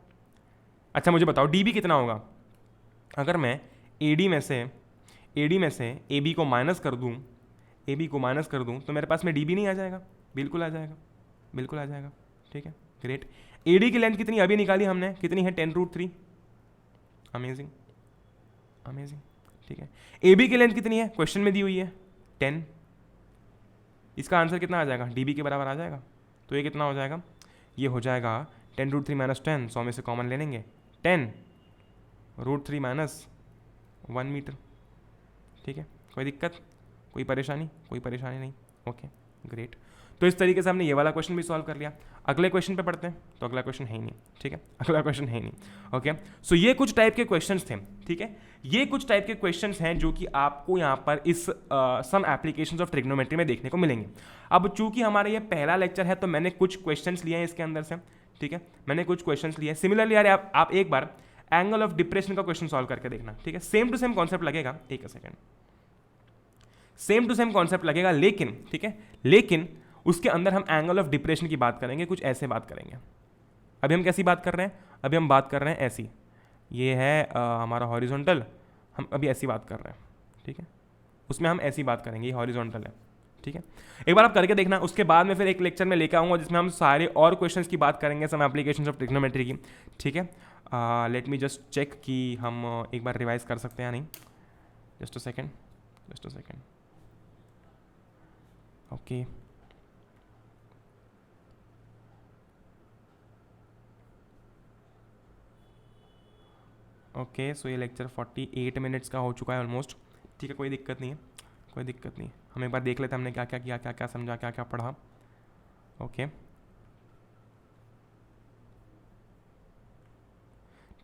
अच्छा मुझे बताओ DB कितना होगा? अगर मैं AD में से AB को माइनस कर दूं, तो मेरे पास में DB नहीं आ जाएगा? बिल्कुल आ जाएगा, ठीक है, ग्रेट। AD की लेंथ कितनी अभी निकाली हमने, कितनी है 10√3, अमेजिंग, ठीक है। AB की लेंथ कितनी है, क्वेश्चन में दी हुई है 10, इसका आंसर कितना आ जाएगा, DB के बराबर आ जाएगा। तो ये कितना हो जाएगा, ये हो जाएगा 10√3 - 10, 100 में से कॉमन ले लेंगे, 10√3 - 1 मीटर, ठीक है। कोई दिक्कत, कोई परेशानी नहीं, ओके, ग्रेट। तो इस तरीके से हमने ये वाला क्वेश्चन भी सॉल्व कर लिया। अगले क्वेश्चन पे पढ़ते हैं, तो अगला क्वेश्चन है ही नहीं, ठीक है, अगला क्वेश्चन है ही नहीं, ओके। सो ये कुछ टाइप के क्वेश्चंस थे, ठीक है, ये कुछ टाइप के क्वेश्चंस हैं जो कि आपको यहाँ पर इस सम एप्लीकेशंस ऑफ ट्रिग्नोमेट्री में देखने को मिलेंगे। अब चूंकि हमारा ये पहला लेक्चर है तो मैंने कुछ क्वेश्चंस लिए हैं इसके अंदर से, ठीक है, मैंने कुछ क्वेश्चंस लिए। सिमिलरली यार आप एक बार एंगल ऑफ डिप्रेशन का क्वेश्चन सॉल्व करके देखना, ठीक है, सेम टू सेम कॉन्सेप्ट लगेगा, एक second, same to same concept लगेगा, लेकिन ठीक है, लेकिन उसके अंदर हम एंगल ऑफ डिप्रेशन की बात करेंगे, कुछ ऐसे बात करेंगे। अभी हम कैसी बात कर रहे हैं, अभी हम बात कर रहे हैं ऐसी, ये है हमारा हॉरिजॉन्टल, हम अभी ऐसी बात कर रहे हैं, ठीक है, उसमें हम ऐसी बात करेंगे, ये हॉरिजॉन्टल है, ठीक है। एक बार आप करके देखना, उसके बाद में फिर एक लेक्चर में लेकर आऊँगा जिसमें हम सारे और क्वेश्चंस की बात करेंगे, सम एप्लीकेशंस ऑफ ट्रिग्नोमेट्री की, ठीक है। लेट मी जस्ट चेक कि हम एक बार रिवाइज कर सकते हैं या नहीं, just a second, okay. Okay, so ये लेक्चर 48 मिनट्स का हो चुका है ऑलमोस्ट, ठीक है, कोई दिक्कत नहीं है, हम एक बार देख लेते हैं हमने क्या क्या किया, क्या क्या समझा, क्या क्या पढ़ा, ओके,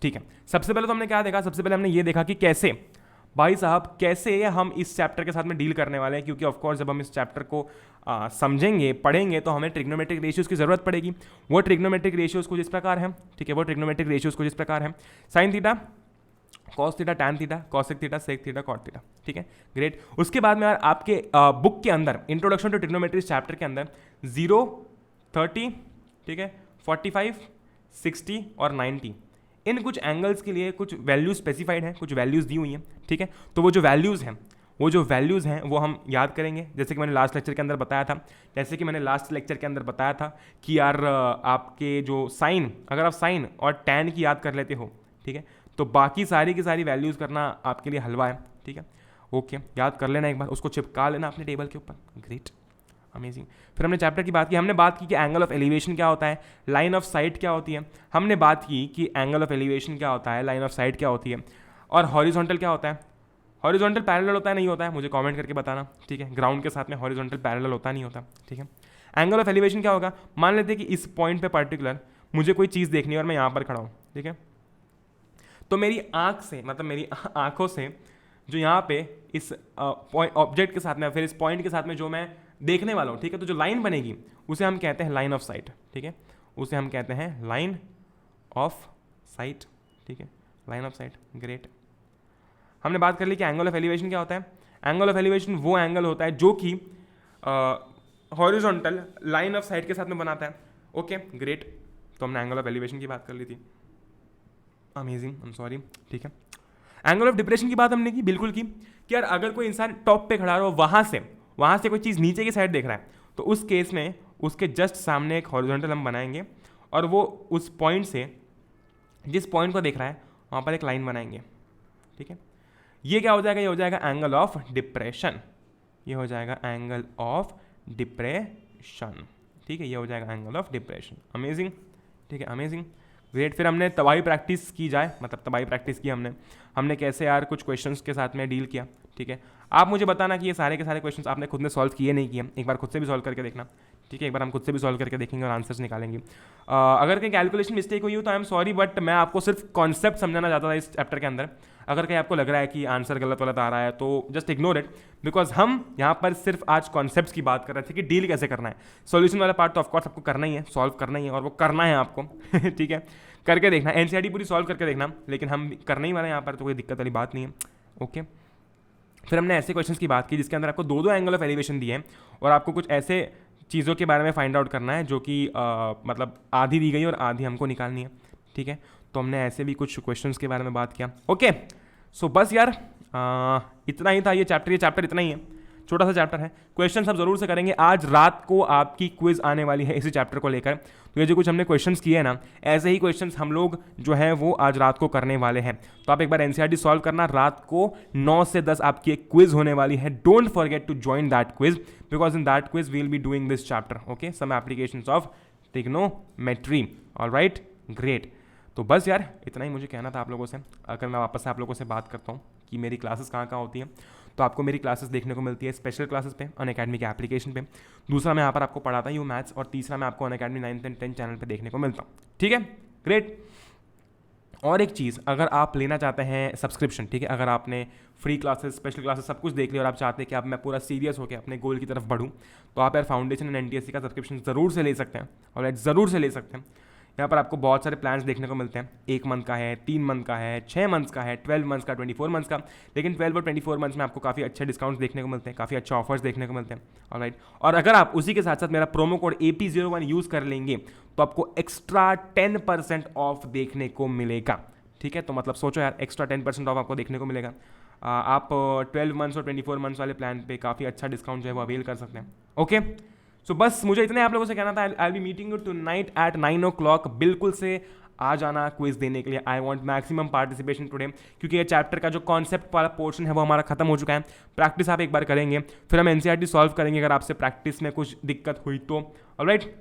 ठीक है। सबसे पहले तो हमने क्या देखा, सबसे पहले हमने ये देखा कि कैसे भाई साहब कैसे हम इस चैप्टर के साथ में डील करने वाले हैं, क्योंकि ऑफ कोर्स जब हम इस चैप्टर को समझेंगे, पढ़ेंगे, तो हमें ट्रिग्नोमेट्रिक रेशियोज़ की ज़रूरत पड़ेगी। वो ट्रिग्नोमेट्रिक रेशियोज़ कुछ इस प्रकार है, ठीक है, वो ट्रिग्नोमेट्रिक रेशियोज़ कुछ इस प्रकार है, sine theta, cos theta, tan theta, cosec theta, sec theta, cot theta, ठीक है, ग्रेट। उसके बाद में यार आपके बुक के अंदर इंट्रोडक्शन टू ट्रिग्नोमेट्री चैप्टर के अंदर 0, 30, ठीक है, 45, 60 और 90 इन कुछ एंगल्स के लिए कुछ वैल्यूज स्पेसिफाइड हैं, कुछ वैल्यूज़ दी हुई हैं, ठीक है। तो वो जो वैल्यूज़ हैं वो हम याद करेंगे, जैसे कि मैंने लास्ट लेक्चर के अंदर बताया था कि यार आपके जो साइन, अगर आप साइन और टैन की याद कर लेते हो, ठीक है, तो बाकी सारी की सारी वैल्यूज़ करना आपके लिए हलवा है, ठीक है, ओके, याद कर लेना एक बार, उसको चिपका लेना अपने टेबल के ऊपर, ग्रेट, अमेजिंग। फिर हमने चैप्टर की बात की, हमने बात की कि एंगल ऑफ एलिवेशन क्या होता है, लाइन ऑफ साइट क्या होती है, हमने बात की कि एंगल ऑफ एलिवेशन क्या होता है, लाइन ऑफ साइट क्या होती है, और हॉरिजॉन्टल क्या होता है। हॉरिजॉन्टल पैरेलल होता है नहीं होता है, मुझे कमेंट करके बताना, ठीक है, ग्राउंड के साथ में हॉरिजॉन्टल पैरेलल होता नहीं होता, ठीक है। एंगल ऑफ एलिवेशन क्या होगा, मान लेते हैं कि इस पॉइंट पे पर्टिकुलर मुझे कोई चीज़ देखनी है और मैं यहाँ पर खड़ा हूँ, ठीक है, तो मेरी आँख से, मतलब मेरी आँखों से जो यहाँ पे इस ऑब्जेक्ट के साथ में फिर इस पॉइंट के साथ में जो मैं देखने वाला हूँ, ठीक है, तो जो लाइन बनेगी उसे हम कहते हैं लाइन ऑफ साइट, ठीक है, उसे हम कहते हैं लाइन ऑफ साइट, ठीक है, लाइन ऑफ साइट। ग्रेट, हमने बात कर ली कि एंगल ऑफ एलिवेशन क्या होता है। एंगल ऑफ एलिवेशन वो एंगल होता है जो कि हॉरिजॉन्टल लाइन ऑफ साइट के साथ में बनाता है। ओके ग्रेट, तो हमने एंगल ऑफ एलिवेशन की बात कर ली थी। अमेजिंग, आई एम सॉरी, ठीक है। एंगल ऑफ डिप्रेशन की बात हमने की, बिल्कुल की, कि यार अगर कोई इंसान टॉप पे खड़ा हो, वहाँ से कोई चीज़ नीचे की साइड देख रहा है, तो उस केस में उसके जस्ट सामने एक हॉरिजॉन्टल हम बनाएंगे और वो उस पॉइंट से जिस पॉइंट को देख रहा है वहाँ पर एक लाइन बनाएंगे, ठीक है। ये क्या हो जाएगा, ये हो जाएगा एंगल ऑफ डिप्रेशन, ये हो जाएगा एंगल ऑफ डिप्रेशन, ठीक है, ये हो जाएगा एंगल ऑफ डिप्रेशन। अमेजिंग, ठीक है, अमेजिंग, ग्रेट। फिर हमने तबाही प्रैक्टिस की जाए, मतलब तबाही प्रैक्टिस की हमने कैसे यार कुछ क्वेश्चंस के साथ में डील किया, ठीक है। आप मुझे बताना कि ये सारे के सारे क्वेश्चंस आपने खुद ने सॉल्व किए नहीं किए, एक बार खुद से भी सॉल्व करके देखना, ठीक है, एक बार हम खुद से भी सॉल्व करके देखेंगे और आंसर्स निकालेंगे। अगर कहीं कैलकुलेशन मिस्टेक हुई हो तो आई एम सॉरी, बट मैं आपको सिर्फ कॉन्सेप्ट समझाना चाहता था इस चैप्टर के अंदर। अगर कहीं आपको लग रहा है कि आंसर गलत आ रहा है तो जस्ट इग्नोर इट, बिकॉज हम यहाँ पर सिर्फ आज कॉन्सेप्ट्स की बात कर रहे थे कि डील कैसे करना है। सॉल्यूशन वाला पार्ट तो ऑफकोर्स आपको करना ही है, सॉल्व करना ही है, और वो करना है आपको ठीक है, करके देखना, एनसीईआरटी पूरी सॉल्व करके देखना, लेकिन हम करने ही वाले हैं यहाँ पर, तो कोई दिक्कत वाली बात नहीं है। ओके, फिर हमने ऐसे क्वेश्चंस की बात की जिसके अंदर आपको दो एंगल ऑफ एलिवेशन दिए हैं और आपको कुछ ऐसे चीज़ों के बारे में फाइंड आउट करना है जो कि मतलब आधी दी गई और आधी हमको निकालनी है, ठीक है। तो हमने ऐसे भी कुछ क्वेश्चंस के बारे में बात किया। ओके, सो बस यार इतना ही था ये चैप्टर इतना ही है, छोटा सा चैप्टर है। क्वेश्चन हम जरूर से करेंगे। आज रात को आपकी क्विज आने वाली है इसी चैप्टर को लेकर, तो ये जो कुछ हमने क्वेश्चंस किए हैं ना, ऐसे ही क्वेश्चंस हम लोग जो है वो आज रात को करने वाले हैं। तो आप एक बार एनसीईआरटी सॉल्व करना, रात को 9 से 10 आपकी एक क्विज होने वाली है। Don't forget to join that quiz, because in that quiz we will be doing this chapter, okay, some applications of trigonometry. Alright, great. तो बस यार इतना ही मुझे कहना था आप लोगों से। अगर मैं वापस से आप लोगों से बात करता हूँ कि मेरी क्लासेस कहाँ कहाँ होती हैं, तो आपको मेरी क्लासेस देखने को मिलती है स्पेशल क्लासेस पे अनअकैडमी के एप्लीकेशन पे। दूसरा मैं यहाँ पर आपको पढ़ाता ही हूँ मैथ्स, और तीसरा मैं आपको Unacademy 9th and 10th channel पे देखने को मिलता हूँ, ठीक है, ग्रेट। और एक चीज़, अगर आप लेना चाहते हैं सब्सक्रिप्शन, ठीक है, अगर आपने फ्री क्लासेस, स्पेशल क्लासेस सब कुछ देख लिया और आप चाहते हैं कि अब मैं पूरा सीरियस होकर अपने गोल की तरफ बढ़ूँ, तो आप यार फाउंडेशन एंड एनटीएससी का सब्सक्रिप्शन ज़रूर से ले सकते हैं, और ज़रूर से ले सकते हैं। यहाँ पर आपको बहुत सारे प्लान्स देखने को मिलते हैं, 1 मंथ का है, 3 मंथ का है, 6 मंथ्स का है, 12 मंथ्स का, 24 मंथ्स का। लेकिन 12 और 24 मंथ्स में आपको काफ़ी अच्छे डिस्काउंट्स देखने को मिलते हैं, काफ़ी अच्छे ऑफर्स देखने को मिलते हैं। ऑलराइट, और अगर आप उसी के साथ साथ मेरा प्रोमो कोड AP01 यूज़ कर लेंगे तो आपको एक्स्ट्रा 10% ऑफ देखने को मिलेगा, ठीक है। तो मतलब सोचो यार, एक्स्ट्रा 10% ऑफ आपको देखने को मिलेगा। आप 12 मंथ्स और 24 मंथ्स वाले प्लान पे काफ़ी अच्छा डिस्काउंट जो है वो अवेल कर सकते हैं। ओके, सो बस मुझे इतने आप लोगों से कहना था। I will be meeting you tonight at 9 o'clock। बिल्कुल से आ जाना क्विज देने के लिए। I want maximum participation today, क्योंकि ये चैप्टर का जो कॉन्सेप्ट वाला पोर्शन है वो हमारा खत्म हो चुका है। प्रैक्टिस आप एक बार करेंगे, फिर हम एनसीईआरटी सॉल्व करेंगे अगर आपसे प्रैक्टिस में कुछ दिक्कत हुई तो। ऑलराइट,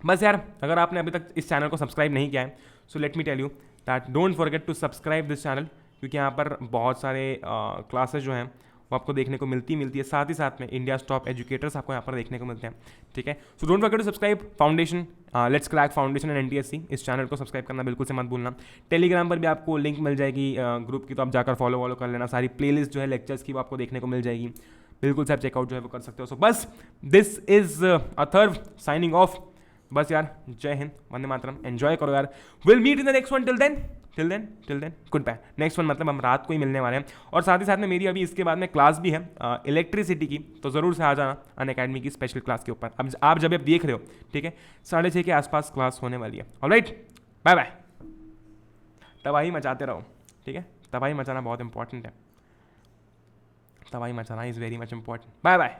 बस यार अगर आपने अभी तक इस चैनल को सब्सक्राइब नहीं किया है, so let me tell you that don't forget to subscribe this channel, क्योंकि यहाँ पर बहुत सारे क्लासेस जो हैं वो आपको देखने को मिलती है। साथ ही साथ में इंडिया टॉप एजुकेटर्स आपको यहाँ पर देखने को मिलते हैं, ठीक है। So don't forget to subscribe foundation, let's crack foundation and NTSC. इस चैनल को सब्सक्राइब करना बिल्कुल से मत भूलना। टेलीग्राम पर भी आपको लिंक मिल जाएगी ग्रुप की, तो आप जाकर फॉलो कर लेना। सारी प्लेलिस्ट जो है लेक्चर्स की वो आपको देखने को मिल जाएगी, बिल्कुल से आप चेकआउट जो है वो कर सकते हो। सो बस this is Atharva signing off. बस यार, जय हिंद, वंदे मातरम, एंजॉय करो यार। Will meet in the next one. Till then good bye. Next one मतलब हम रात को ही मिलने वाले हैं। और साथ ही साथ में मेरी अभी इसके बाद में क्लास भी है इलेक्ट्रिसिटी की, तो ज़रूर से आ जाना अनअकैडमी की स्पेशल क्लास के ऊपर। अब आप जब देख रहे हो, ठीक है, 6:30 के आसपास क्लास होने वाली है। Alright, bye bye. तबाही मचाते रहो, ठीक है, तबाही मचाना बहुत इंपॉर्टेंट है, तबाही मचाना is very much important. Bye bye.